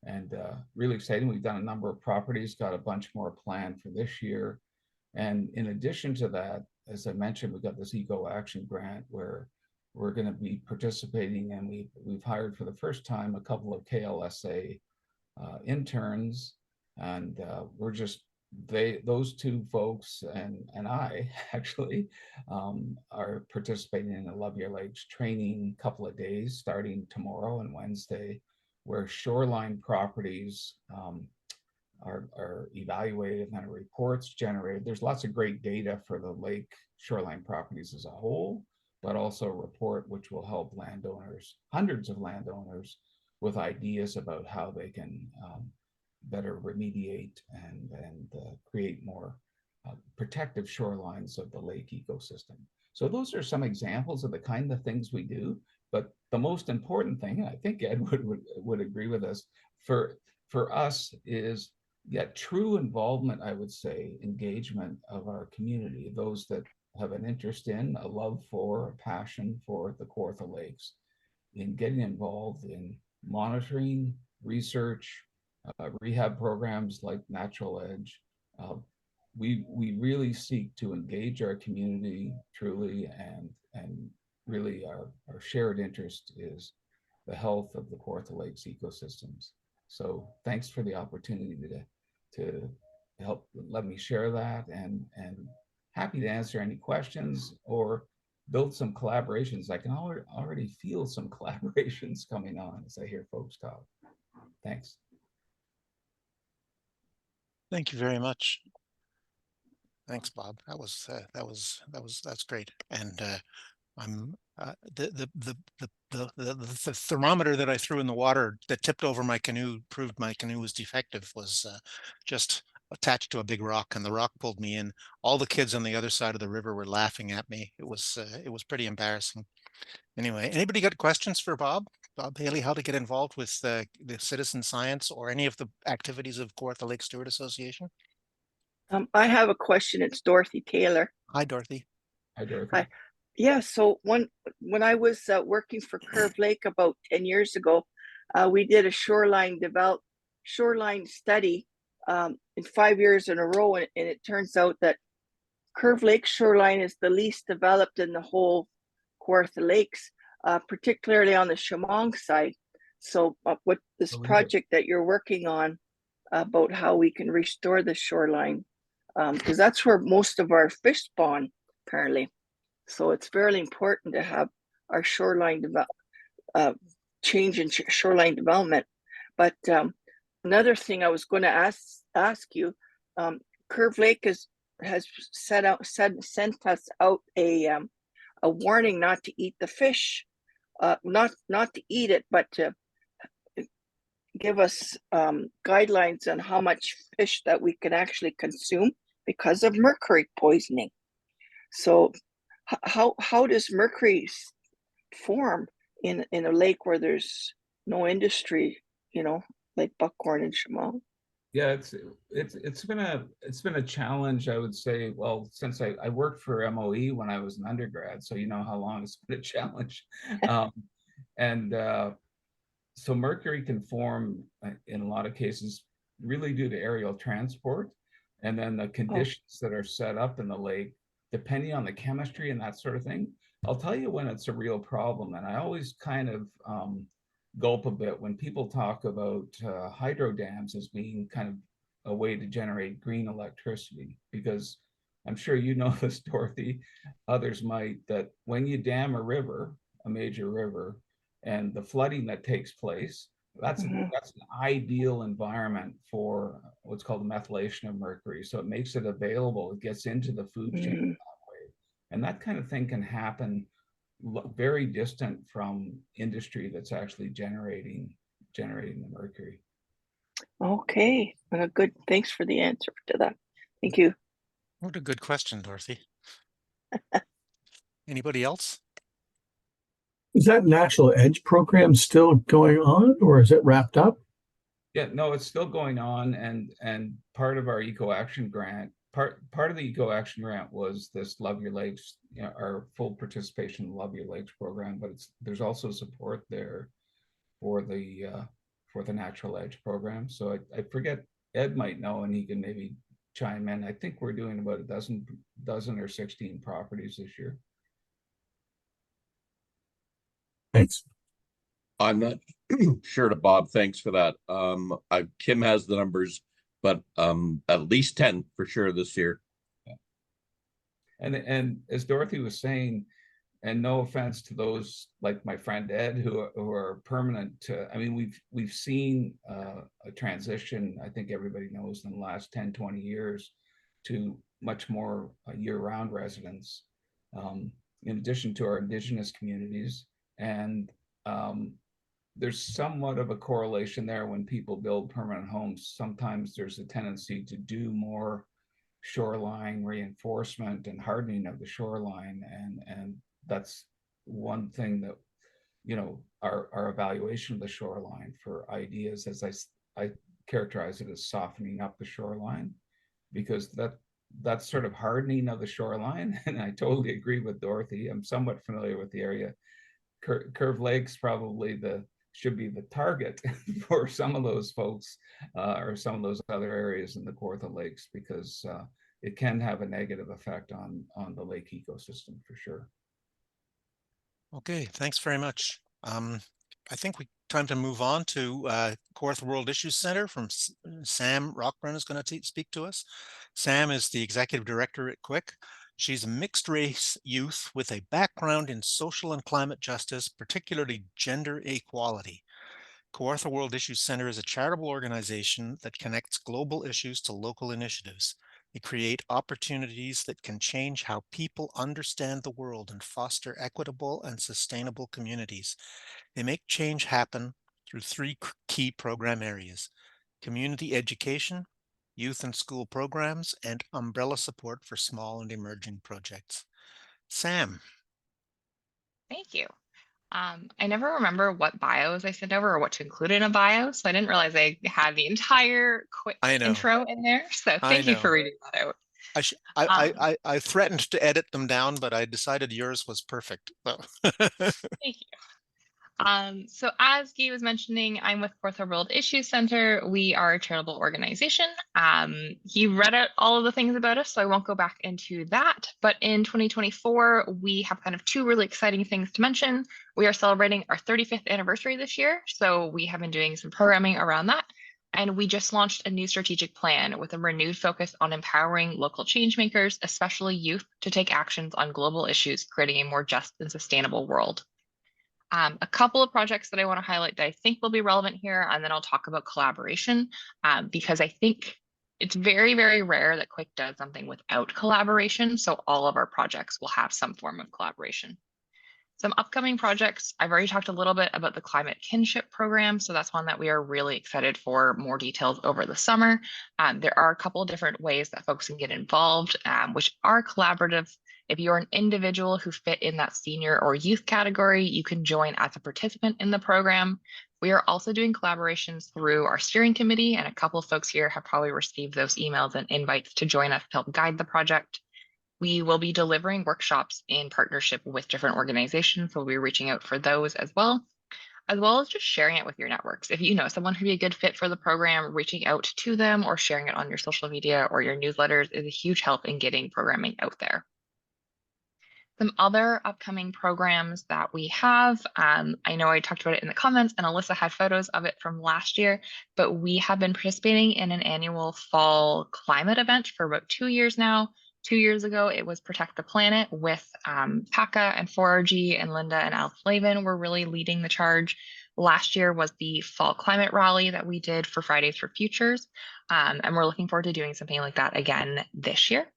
And really exciting. We've done a number of properties, got a bunch more planned for this year. And in addition to that, as I mentioned, we got this Eco Action Grant where we're going to be participating, and we've hired for the first time a couple of KLSA interns, and we're just those two folks and I actually are participating in a Love Your Lakes training couple of days starting tomorrow and Wednesday, where shoreline properties are evaluated and reports generated. There's lots of great data for the lake shoreline properties as a whole, but also a report which will help landowners, hundreds of landowners, with ideas about how they can better remediate and create more protective shorelines of the lake ecosystem. So those are some examples of the kind of things we do. But the most important thing, and I think Ed would agree with us, for us is true involvement, I would say, engagement of our community, those that have an interest in, a love for, a passion for the Kawartha Lakes, in getting involved in monitoring, research, rehab programs like Natural Edge. We really seek to engage our community truly, and really our shared interest is the health of the Kawartha Lakes ecosystems. So thanks for the opportunity to help let me share that, and happy to answer any questions or build some collaborations. I can already feel some collaborations coming on as I hear folks talk. Thanks. Thank you very much. Thanks, Bob. That's great. And I'm the thermometer that I threw in the water that tipped over my canoe proved my canoe was defective was just attached to a big rock, and the rock pulled me in. All the kids on the other side of the river were laughing at me. It was pretty embarrassing. Anyway, anybody got questions for Bob Haley, how to get involved with the citizen science or any of the activities of Kawartha Lake Steward Association? I have a question. It's Dorothy Taylor. Hi, Dorothy. Hi, Dorothy. Hi. Yeah, so when I was working for Curve Lake about 10 years ago, we did a shoreline study in 5 years in a row, and it turns out that Curve Lake shoreline is the least developed in the whole Kawartha Lakes, particularly on the Shamong side. So what this project that you're working on about how we can restore the shoreline, because that's where most of our fish spawn apparently. So it's very important to have our shoreline change in shoreline development. But another thing I was going to ask you, Curve Lake has sent us out a warning not to eat the fish, not to eat it, but to give us guidelines on how much fish that we can actually consume because of mercury poisoning. So how does mercury form in a lake where there's no industry, like buckhorn and Shamong? Yeah, it's been a challenge, I would say. Well, since I worked for MOE when I was an undergrad, so you know how long it's been a challenge. So mercury can form in a lot of cases really due to aerial transport, and then the conditions that are set up in the lake, depending on the chemistry and that sort of thing. I'll tell you when it's a real problem, and I always kind of gulp a bit when people talk about hydro dams as being kind of a way to generate green electricity, because I'm sure you know this, Dorothy, others might, that when you dam a river, a major river, and the flooding that takes place, that's an ideal environment for what's called methylation of mercury. So it makes it available, it gets into the food chain that way. And that kind of thing can happen very distant from industry that's actually generating the mercury. Okay, good. Thanks for the answer to that. Thank you. What a good question, Dorothy. Anybody else? Is that Natural Edge program still going on, or is it wrapped up? Yeah, no, it's still going on, and part of our Eco Action Grant part of the Eco Action Grant was this Love Your Lakes, our full participation in the Love Your Lakes program, but there's also support there for the Natural Edge program. So I forget, Ed might know, and he can maybe chime in. I think we're doing about a dozen or 16 properties this year. Thanks. I'm not sure to Bob. Thanks for that. Kim has the numbers, but at least 10 for sure this year. And as Dorothy was saying, and no offense to those like my friend Ed who are permanent. I mean, we've seen a transition. I think everybody knows in the last 10, 20 years to much more year-round residents, in addition to our Indigenous communities. And there's somewhat of a correlation there. When people build permanent homes, sometimes there's a tendency to do more shoreline reinforcement and hardening of the shoreline, and that's one thing that, our evaluation of the shoreline for ideas, as I characterize it as softening up the shoreline, because that's sort of hardening of the shoreline. And I totally agree with Dorothy. I'm somewhat familiar with the area. Curve Lakes probably should be the target for some of those folks, or some of those other areas in the Kawartha Lakes, because it can have a negative effect on the lake ecosystem for sure. Okay, thanks very much. I think time to move on to Kawartha World Issues Center from Sam Rockrune is going to speak to us. Sam is the executive director at Quick. She's a mixed race youth with a background in social and climate justice, particularly gender equality. Kawartha World Issues Center is a charitable organization that connects global issues to local initiatives. They create opportunities that can change how people understand the world and foster equitable and sustainable communities. They make change happen through three key program areas: community education, youth and school programs, and umbrella support for small and emerging projects. Sam. Thank you. I never remember what bios I sent over or what to include in a bio, so I didn't realize I had the entire quick intro in there. So thank you for reading that out. I threatened to edit them down, but I decided yours was perfect. So. Thank you. So as Guy was mentioning, I'm with Kawartha World Issues Center. We are a charitable organization. He read out all of the things about us, so I won't go back into that. But in 2024, we have kind of two really exciting things to mention. We are celebrating our 35th anniversary this year, so we have been doing some programming around that. And we just launched a new strategic plan with a renewed focus on empowering local change makers, especially youth, to take actions on global issues, creating a more just and sustainable world. A couple of projects that I want to highlight that I think will be relevant here, and then I'll talk about collaboration, because I think it's very, very rare that Quick does something without collaboration. So all of our projects will have some form of collaboration. Some upcoming projects, I've already talked a little bit about the Climate Kinship Program. So that's one that we are really excited for more details over the summer. There are a couple of different ways that folks can get involved, which are collaborative. If you're an individual who fit in that senior or youth category, you can join as a participant in the program. We are also doing collaborations through our steering committee, and a couple of folks here have probably received those emails and invites to join us to help guide the project. We will be delivering workshops in partnership with different organizations, so we'll be reaching out for those as well as just sharing it with your networks. If you know someone who'd be a good fit for the program, reaching out to them or sharing it on your social media or your newsletters is a huge help in getting programming out there. Some other upcoming programs that we have, I know I talked about it in the comments and Alyssa had photos of it from last year, but we have been participating in an annual fall climate event for about 2 years now. 2 years ago, it was Protect the Planet with Paca and 4RG, and Linda and Al Flavin were really leading the charge. Last year was the fall climate rally that we did for Fridays for Futures, and we're looking forward to doing something like that again this year.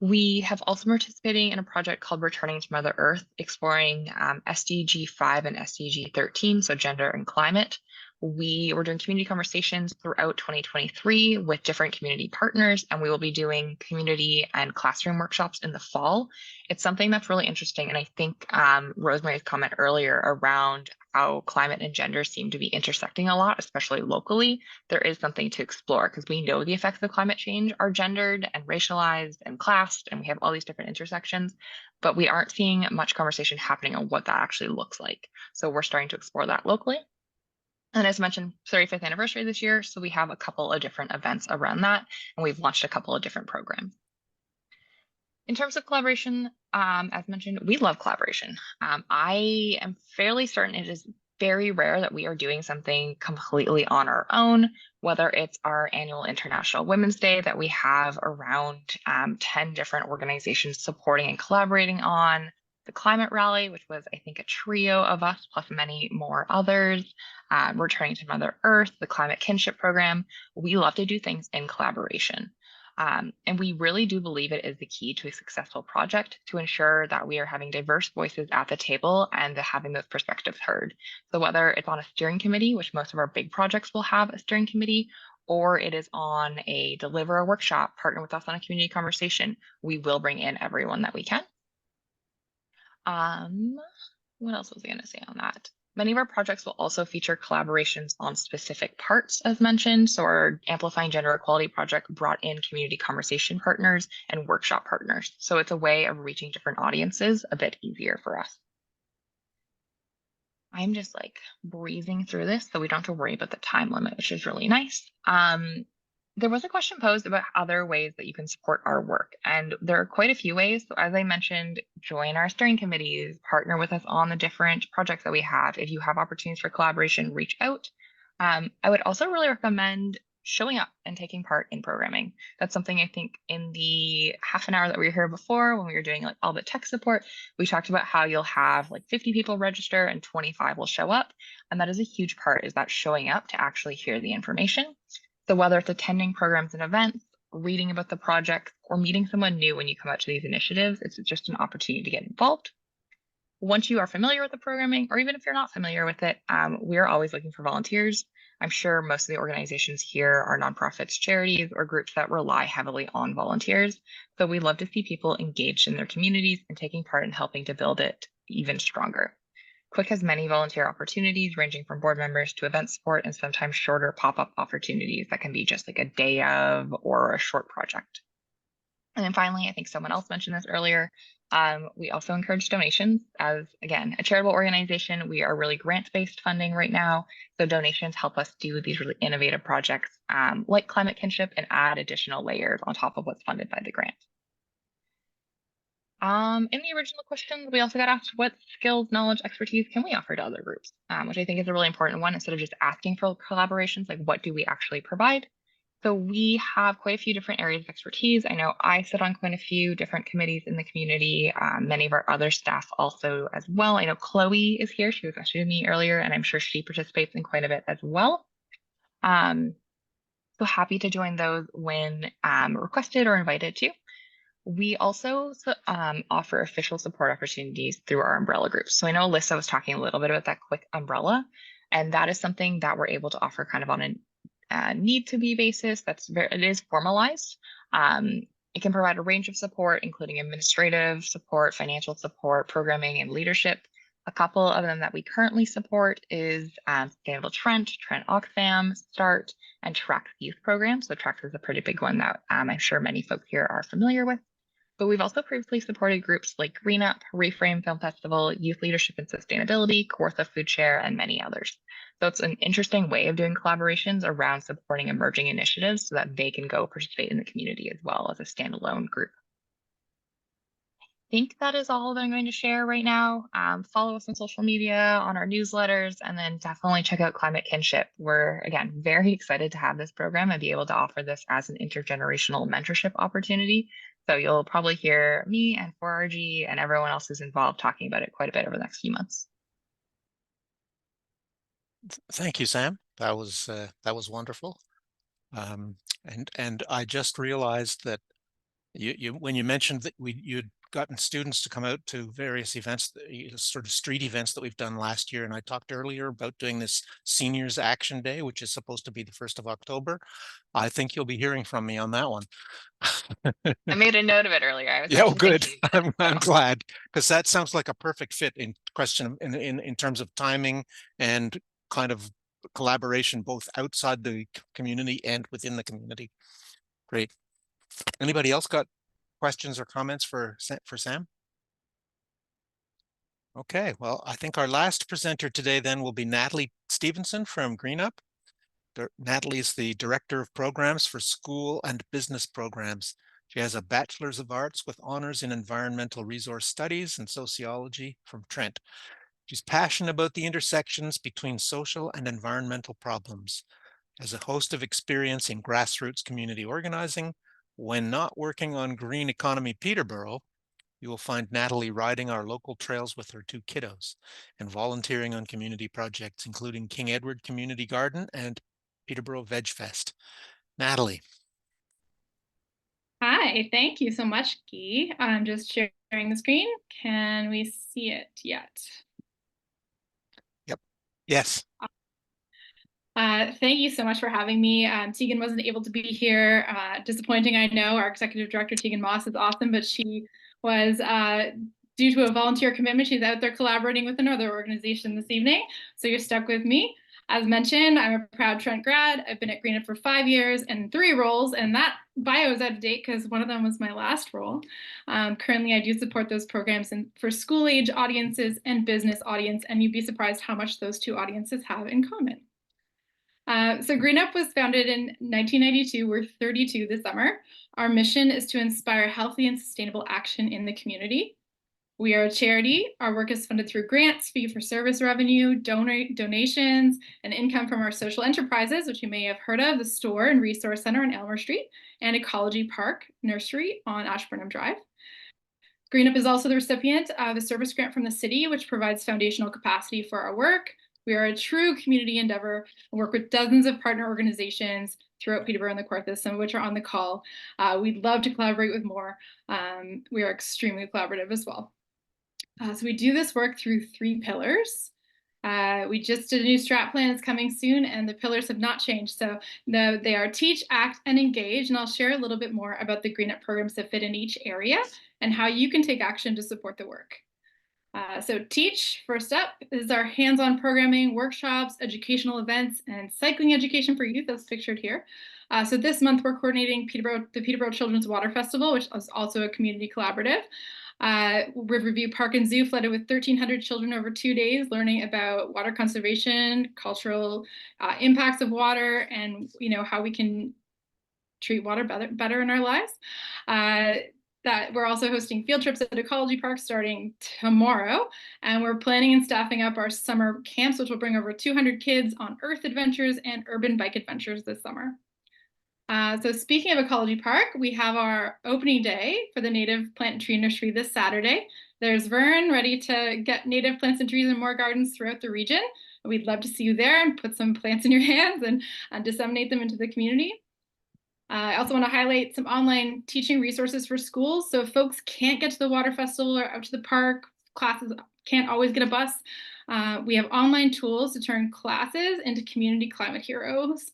We have also been participating in a project called Returning to Mother Earth, exploring SDG 5 and SDG 13, so gender and climate. We were doing community conversations throughout 2023 with different community partners, and we will be doing community and classroom workshops in the fall. It's something that's really interesting, and I think Rosemary's comment earlier around how climate and gender seem to be intersecting a lot, especially locally, there is something to explore because we know the effects of climate change are gendered and racialized and classed, and we have all these different intersections, but we aren't seeing much conversation happening on what that actually looks like. So we're starting to explore that locally. And as mentioned, 35th anniversary this year, so we have a couple of different events around that, and we've launched a couple of different programs. In terms of collaboration, as mentioned, we love collaboration. I am fairly certain it is very rare that we are doing something completely on our own, whether it's our annual International Women's Day that we have around 10 different organizations supporting and collaborating on, the climate rally, which was, I think, a trio of us plus many more others, returning to Mother Earth, the climate kinship program. We love to do things in collaboration. And we really do believe it is the key to a successful project to ensure that we are having diverse voices at the table and having those perspectives heard. So whether it's on a steering committee, which most of our big projects will have a steering committee, or it is on a deliver a workshop, partner with us on a community conversation, we will bring in everyone that we can. What else was I going to say on that? Many of our projects will also feature collaborations on specific parts, as mentioned. So our Amplifying Gender Equality project brought in community conversation partners and workshop partners. So it's a way of reaching different audiences a bit easier for us. I'm just like breezing through this so we don't have to worry about the time limit, which is really nice. There was a question posed about other ways that you can support our work, and there are quite a few ways. So as I mentioned, join our steering committees, partner with us on the different projects that we have. If you have opportunities for collaboration, reach out. I would also really recommend showing up and taking part in programming. That's something I think in the half an hour that we were here before, when we were doing like all the tech support, we talked about how you'll have like 50 people register and 25 will show up. And that is a huge part, is that showing up to actually hear the information. So whether it's attending programs and events, reading about the project, or meeting someone new when you come out to these initiatives, it's just an opportunity to get involved. Once you are familiar with the programming, or even if you're not familiar with it, we are always looking for volunteers. I'm sure most of the organizations here are nonprofits, charities, or groups that rely heavily on volunteers. So we love to see people engaged in their communities and taking part in helping to build it even stronger. Quick has many volunteer opportunities ranging from board members to event support, and sometimes shorter pop-up opportunities that can be just like a day of or a short project. And then finally, I think someone else mentioned this earlier, we also encourage donations. As again, a charitable organization, we are really grant-based funding right now. So donations help us do these really innovative projects like climate kinship and add additional layers on top of what's funded by the grant. In the original question, we also got asked what skills, knowledge, expertise can we offer to other groups, which I think is a really important one. Instead of just asking for collaborations, like what do we actually provide? So we have quite a few different areas of expertise. I know I sit on quite a few different committees in the community. Many of our other staff also as well. I know Chloe is here. She was actually with me earlier, and I'm sure she participates in quite a bit as well. So happy to join those when requested or invited to. We also offer official support opportunities through our umbrella groups. So I know Alyssa was talking a little bit about that quick umbrella, and that is something that we're able to offer kind of on a need to be basis. It is formalized. It can provide a range of support, including administrative support, financial support, programming, and leadership. A couple of them that we currently support is Sustainable Trent Oxfam, START, and TRAC's youth program. So TRAC's is a pretty big one that I'm sure many folks here are familiar with. But we've also previously supported groups like GreenUP, Reframe Film Festival, Youth Leadership and Sustainability, Kawartha Food Share, and many others. So it's an interesting way of doing collaborations around supporting emerging initiatives so that they can go participate in the community as well as a standalone group. I think that is all that I'm going to share right now. Follow us on social media, on our newsletters, and then definitely check out Climate Kinship. We're, again, very excited to have this program and be able to offer this as an intergenerational mentorship opportunity. So you'll probably hear me and 4RG and everyone else who's involved talking about it quite a bit over the next few months. Thank you, Sam. That was wonderful. And I just realized that you when you mentioned that you'd gotten students to come out to various events, sort of street events that we've done last year. And I talked earlier about doing this Seniors Action Day, which is supposed to be the 1st of October. I think you'll be hearing from me on that one. I made a note of it earlier. I was Yeah, oh, actually good. thinking I'm glad, because that sounds like a perfect fit in question in terms of timing and kind of collaboration, both outside the community and within the community. Great. Anybody else got questions or comments for Sam? Okay, well, I think our last presenter today then will be Natalie Stevenson from GreenUP. Natalie is the Director of Programs for School and Business Programs. She has a Bachelor's of Arts with honors in Environmental Resource Studies and Sociology from Trent. She's passionate about the intersections between social and environmental problems. As a host of experience in grassroots community organizing, when not working on Green Economy Peterborough, you will find Natalie riding our local trails with her 2 kiddos and volunteering on community projects, including King Edward Community Garden and Peterborough Veg Fest. Natalie. Hi, thank you so much, Guy. I'm just sharing the screen. Can we see it yet? Yep. Yes. Thank you so much for having me. Tegan wasn't able to be here. Disappointing, I know. Our executive director, Tegan Moss, is awesome, but she was, due to a volunteer commitment, she's out there collaborating with another organization this evening. So you're stuck with me. As mentioned, I'm a proud Trent grad. I've been at GreenUP for 5 years and 3 roles, and that bio is out of date because one of them was my last role. Currently, I do support those programs for school-age audiences and business audience, and you'd be surprised how much those 2 audiences have in common. So GreenUP was founded in 1992. We're 32 this summer. Our mission is to inspire healthy and sustainable action in the community. We are a charity. Our work is funded through grants, fee-for-service revenue, donations, and income from our social enterprises, which you may have heard of, the Store and Resource Center on Elmer Street, and Ecology Park Nursery on Ashburnham Drive. GreenUP is also the recipient of a service grant from the city, which provides foundational capacity for our work. We are a true community endeavor and work with dozens of partner organizations throughout Peterborough and the Kawartha, some of which are on the call. We'd love to collaborate with more. We are extremely collaborative as well. So we do this work through 3 pillars. We just did a new strat plan. It's coming soon, and the pillars have not changed. So they are teach, act, and engage. And I'll share a little bit more about the GreenUP programs that fit in each area and how you can take action to support the work. So teach, first up, is our hands-on programming, workshops, educational events, and cycling education for youth, as pictured here. So this month, we're coordinating the Peterborough Children's Water Festival, which is also a community collaborative. Riverview Park and Zoo flooded with 1,300 children over 2 days, learning about water conservation, cultural impacts of water, and how we can treat water better in our lives. That we're also hosting field trips at Ecology Park starting tomorrow, and we're planning and staffing up our summer camps, which will bring over 200 kids on earth adventures and urban bike adventures this summer. So speaking of Ecology Park, we have our opening day for the native plant and tree nursery this Saturday. There's Vern ready to get native plants and trees in more gardens throughout the region. We'd love to see you there and put some plants in your hands and disseminate them into the community. I also want to highlight some online teaching resources for schools. So if folks can't get to the water festival or out to the park, classes can't always get a bus, we have online tools to turn classes into community climate heroes.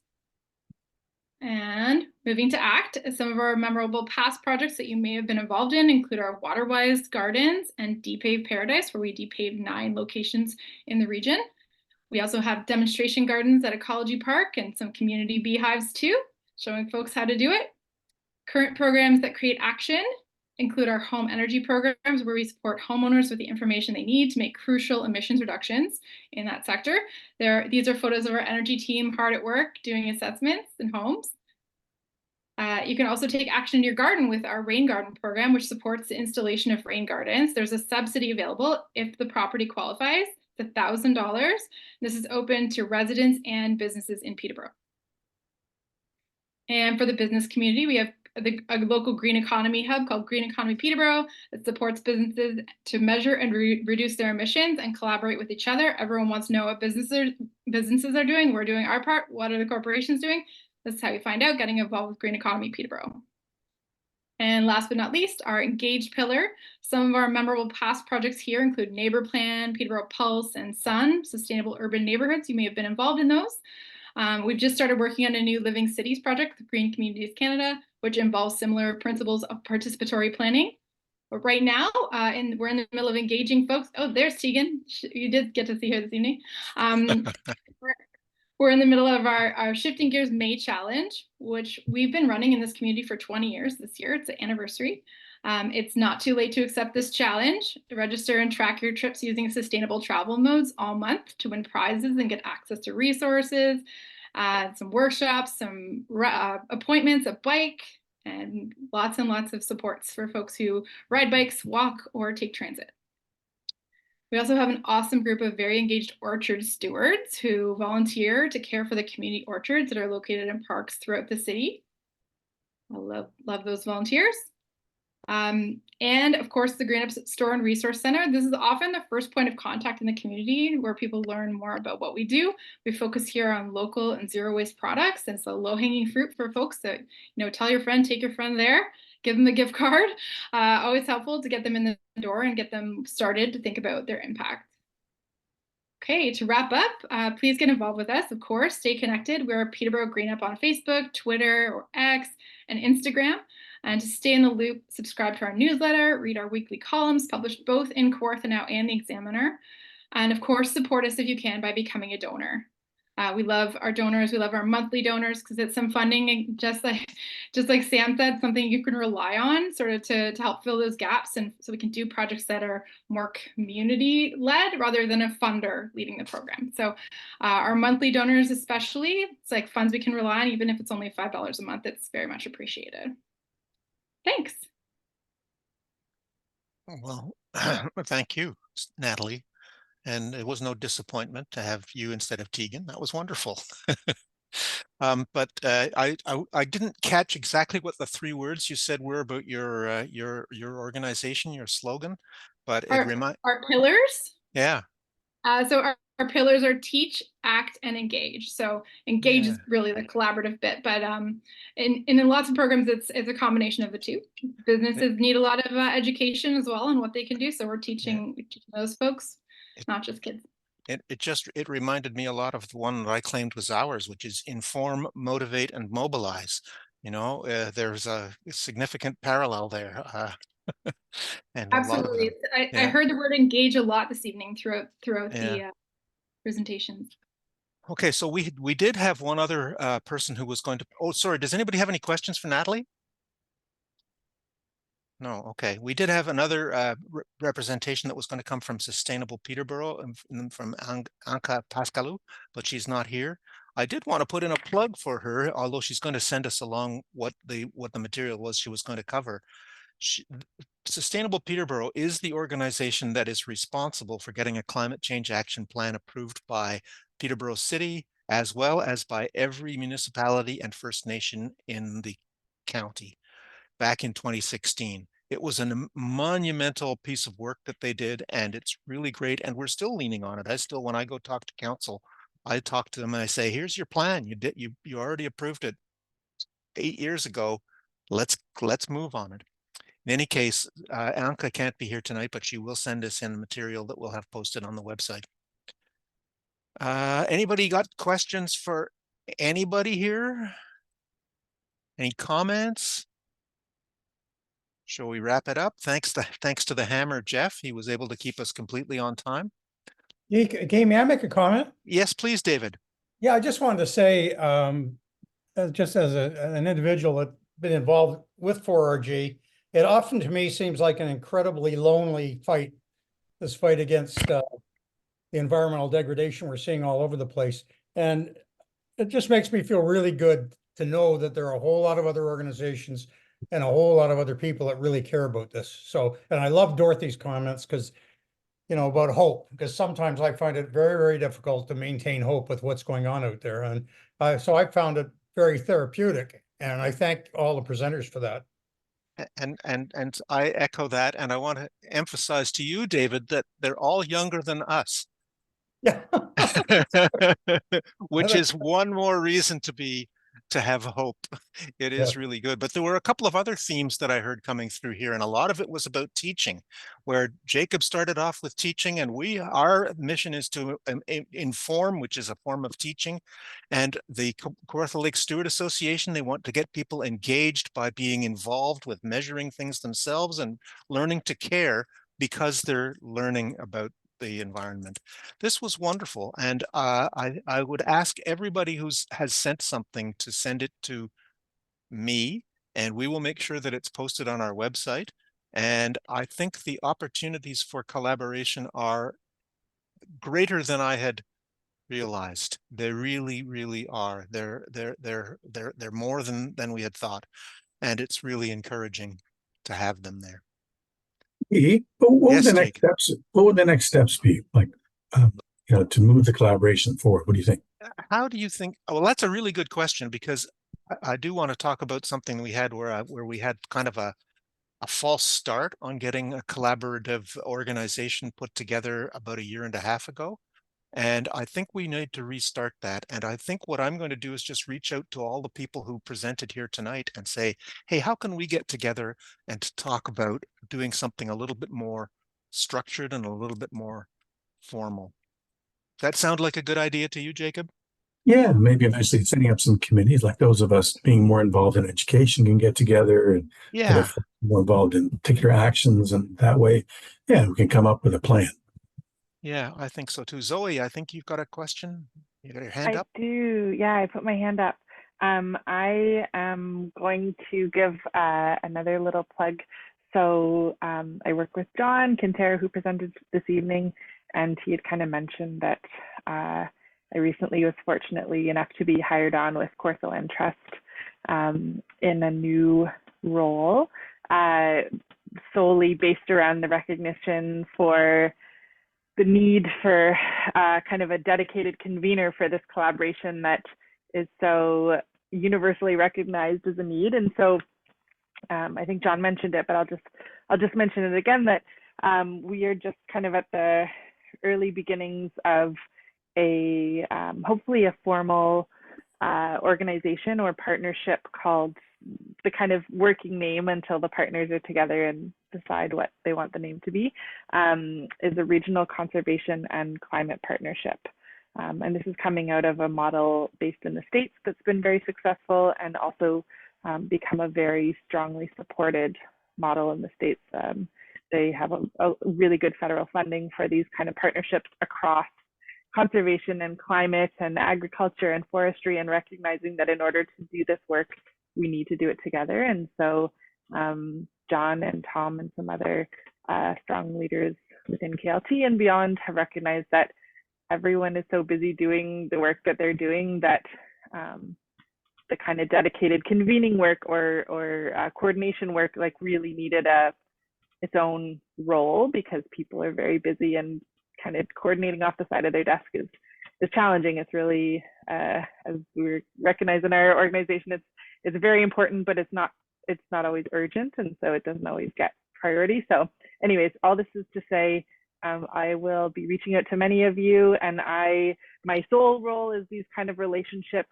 And moving to ACT, some of our memorable past projects that you may have been involved in include our Waterwise Gardens and Depave Paradise, where we depaved 9 locations in the region. We also have demonstration gardens at Ecology Park and some community beehives too, showing folks how to do it. Current programs that create action include our home energy programs, where we support homeowners with the information they need to make crucial emissions reductions in that sector. These are photos of our energy team hard at work doing assessments in homes. You can also take action in your garden with our rain garden program, which supports the installation of rain gardens. There's a subsidy available if the property qualifies. It's $1,000. This is open to residents and businesses in Peterborough. And for the business community, we have a local green economy hub called Green Economy Peterborough that supports businesses to measure and reduce their emissions and collaborate with each other. Everyone wants to know what businesses are doing. We're doing our part. What are the corporations doing? This is how you find out, getting involved with Green Economy Peterborough. And last but not least, our Engage pillar. Some of our memorable past projects here include Neighbor Plan, Peterborough Pulse, and Sun, Sustainable Urban Neighborhoods. You may have been involved in those. We've just started working on a new Living Cities project with Green Communities Canada, which involves similar principles of participatory planning. But right now, we're in the middle of engaging folks. Oh, there's Tegan. You did get to see her this evening. We're in the middle of our Shifting Gears May Challenge, which we've been running in this community for 20 years this year. It's an anniversary. It's not too late to accept this challenge. Register and track your trips using sustainable travel modes all month to win prizes and get access to resources, some workshops, some appointments, a bike, and lots of supports for folks who ride bikes, walk, or take transit. We also have an awesome group of very engaged orchard stewards who volunteer to care for the community orchards that are located in parks throughout the city. I love those volunteers. And of course, the GreenUP Store and Resource Center. This is often the first point of contact in the community where people learn more about what we do. We focus here on local and zero waste products, and so low-hanging fruit for folks that, tell your friend, take your friend there, give them a gift card. Always helpful to get them in the door and get them started to think about their impact. Okay, to wrap up, please get involved with us. Of course, stay connected. We're Peterborough GreenUP on Facebook, Twitter, or X, and Instagram. And to stay in the loop, subscribe to our newsletter, read our weekly columns published both in Kawartha Now and the Examiner. And of course, support us if you can by becoming a donor. We love our donors. We love our monthly donors because it's some funding, and just like Sam said, something you can rely on sort of to help fill those gaps, and so we can do projects that are more community-led rather than a funder leading the program. So our monthly donors especially, it's like funds we can rely on, even if it's only $5 a month, it's very much appreciated. Thanks. Well, thank you, Natalie. And it was no disappointment to have you instead of Tegan. That was wonderful. But I didn't catch exactly what the 3 words you said were about your organization, your slogan, but it our pillars. Yeah. So our pillars are teach, act, and engage. So engage is really the collaborative bit, but in lots of programs, it's a combination of the two. Businesses need a lot of education as well on what they can do. So we're teaching those folks. Not just kids. It reminded me a lot of the one that I claimed was ours, which is inform, motivate, and mobilize. There's a significant parallel there. And absolutely, I heard the word engage a lot this evening throughout the presentations. Okay, so we did have one other person who was going to. Oh, sorry. Does anybody have any questions for Natalie? No, okay. We did have another representation that was going to come from Sustainable Peterborough and from Anca Pascalou, but she's not here. I did want to put in a plug for her, although she's going to send us along what the material was she was going to cover. Sustainable Peterborough is the organization that is responsible for getting a climate change action plan approved by Peterborough City, as well as by every municipality and First Nation in the county. Back in 2016. It was a monumental piece of work that they did, and it's really great. And we're still leaning on it. When I go talk to council, I talk to them and I say, here's your plan. You already approved it 8 years ago. Let's move on it. In any case, Anca can't be here tonight, but she will send us in material that we'll have posted on the website. Anybody got questions for anybody here? Any comments? Shall we wrap it up? Thanks to the hammer, Jeff. He was able to keep us completely on time. May I make a comment? Yes, please, David. Yeah, I just wanted to say, just as an individual that's been involved with 4RG, it often to me seems like an incredibly lonely fight, this fight against the environmental degradation we're seeing all over the place. And it just makes me feel really good to know that there are a whole lot of other organizations and a whole lot of other people that really care about this. So, and I love Dorothy's comments because, about hope, because sometimes I find it very, very difficult to maintain hope with what's going on out there. And so I found it very therapeutic, and I thank all the presenters for that. And I echo that. And I want to emphasize to you, David, that they're all younger than us. Yeah. Which is one more reason to be to have hope. It Yeah. is really good. But there were a couple of other themes that I heard coming through here, and a lot of it was about teaching, where Jacob started off with teaching, and our mission is to inform, which is a form of teaching. And the Kawartha Lake Steward Association, they want to get people engaged by being involved with measuring things themselves and learning to care because they're learning about the environment. This was wonderful, and I would ask everybody has sent something to send it to me, and we will make sure that it's posted on our website. And I think the opportunities for collaboration are greater than I had realized. They really, really are. They're more than we had thought, and it's really encouraging to have them there. But what would Yes, the next Jacob. steps? What would the next steps be? Like, to move the collaboration forward. What do you think? How do you think? Well, that's a really good question, because I do want to talk about something we had where we had kind of a false start on getting a collaborative organization put together about 1.5 years ago. And I think we need to restart that. And I think what I'm going to do is just reach out to all the people who presented here tonight and say, hey, how can we get together and talk about doing something a little bit more structured and a little bit more formal? That sound like a good idea to you, Jacob? Yeah, maybe eventually setting up some committees, like those of us being more involved in education can get together, and Yeah. other more involved in particular actions, and that way, yeah, we can come up with a plan. Yeah, I think so too. Zoe, I think you've got a question. You got your hand up? I do. Yeah, I put my hand up. I am going to give another little plug. So I work with John Kintare, who presented this evening, and he had kind of mentioned that I recently was fortunately enough to be hired on with Kawartha Land Trust in a new role, solely based around the recognition for the need for kind of a dedicated convener for this collaboration that is so universally recognized as a need. And so I think John mentioned it, but I'll just mention it again, that we are just kind of at the early beginnings of a hopefully a formal organization or partnership called, the kind of working name until the partners are together and decide what they want the name to be, is a regional conservation and climate partnership. And this is coming out of a model based in the States that's been very successful, and also become a very strongly supported model in the States. They have a really good federal funding for these kind of partnerships across conservation and climate and agriculture and forestry, and recognizing that in order to do this work, we need to do it together. And so John and Tom and some other strong leaders within KLT and beyond have recognized that everyone is so busy doing the work that they're doing that the kind of dedicated convening work or coordination work like really needed its own role, because people are very busy, and kind of coordinating off the side of their desk is challenging. It's really, as we recognize in our organization, it's very important, but it's not always urgent, and so it doesn't always get priority. So anyways, all this is to say, I will be reaching out to many of you, and my sole role is these kind of relationship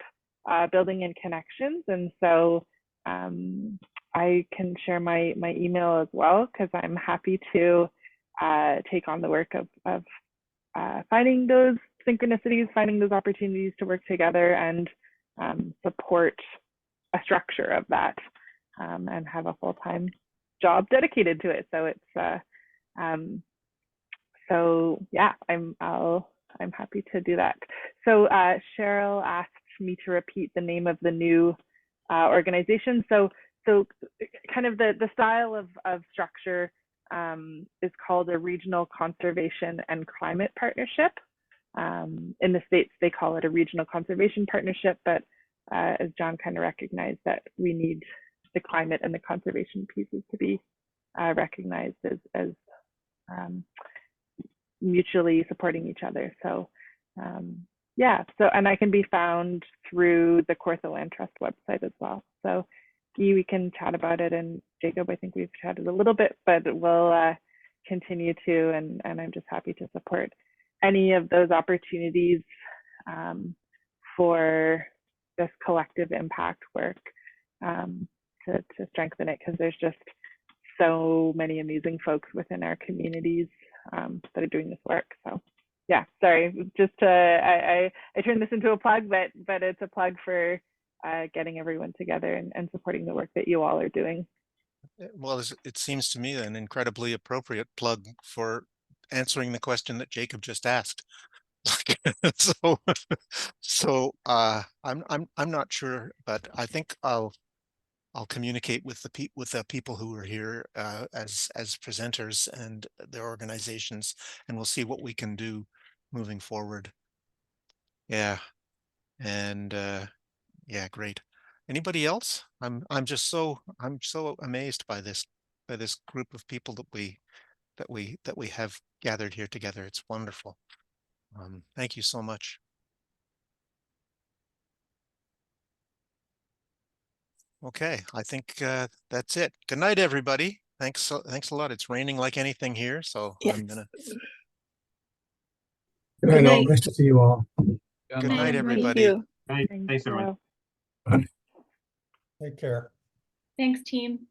building and connections. And so I can share my email as well, because I'm happy to take on the work of finding those synchronicities, finding those opportunities to work together, and support a structure of that, and have a full-time job dedicated to it. So it's so yeah, I'm happy to do that. So Cheryl asked me to repeat the name of the new organization. So kind of the style of structure is called a regional conservation and climate partnership. In the States, they call it a regional conservation partnership, but as John kind of recognized, that we need the climate and the conservation pieces to be recognized as mutually supporting each other. So yeah, so, and I can be found through the Kawartha Land Trust website as well. So we can chat about it, and Jacob, I think we've chatted a little bit, but we'll continue to, and I'm just happy to support any of those opportunities for this collective impact work to strengthen it, because there's just so many amazing folks within our communities that are doing this work. So yeah, sorry, just I turned this into a plug, but it's a plug for getting everyone together and supporting the work that you all are doing. Well, it seems to me an incredibly appropriate plug for answering the question that Jacob just asked. So I'm not sure, but I think I'll communicate with the people who are here as presenters and their organizations, and we'll see what we can do moving forward. Yeah, and yeah, great. Anybody else? I'm so amazed by this group of people that we have gathered here together. It's wonderful. Thank you so much. Okay, I think that's it. Good night, everybody. Thanks a lot. It's raining like anything here, so Yes. I'm gonna. Good night, all. night. Nice to see you all. Good night, everybody. Thank you. Thanks everyone. Take care. Thanks, team.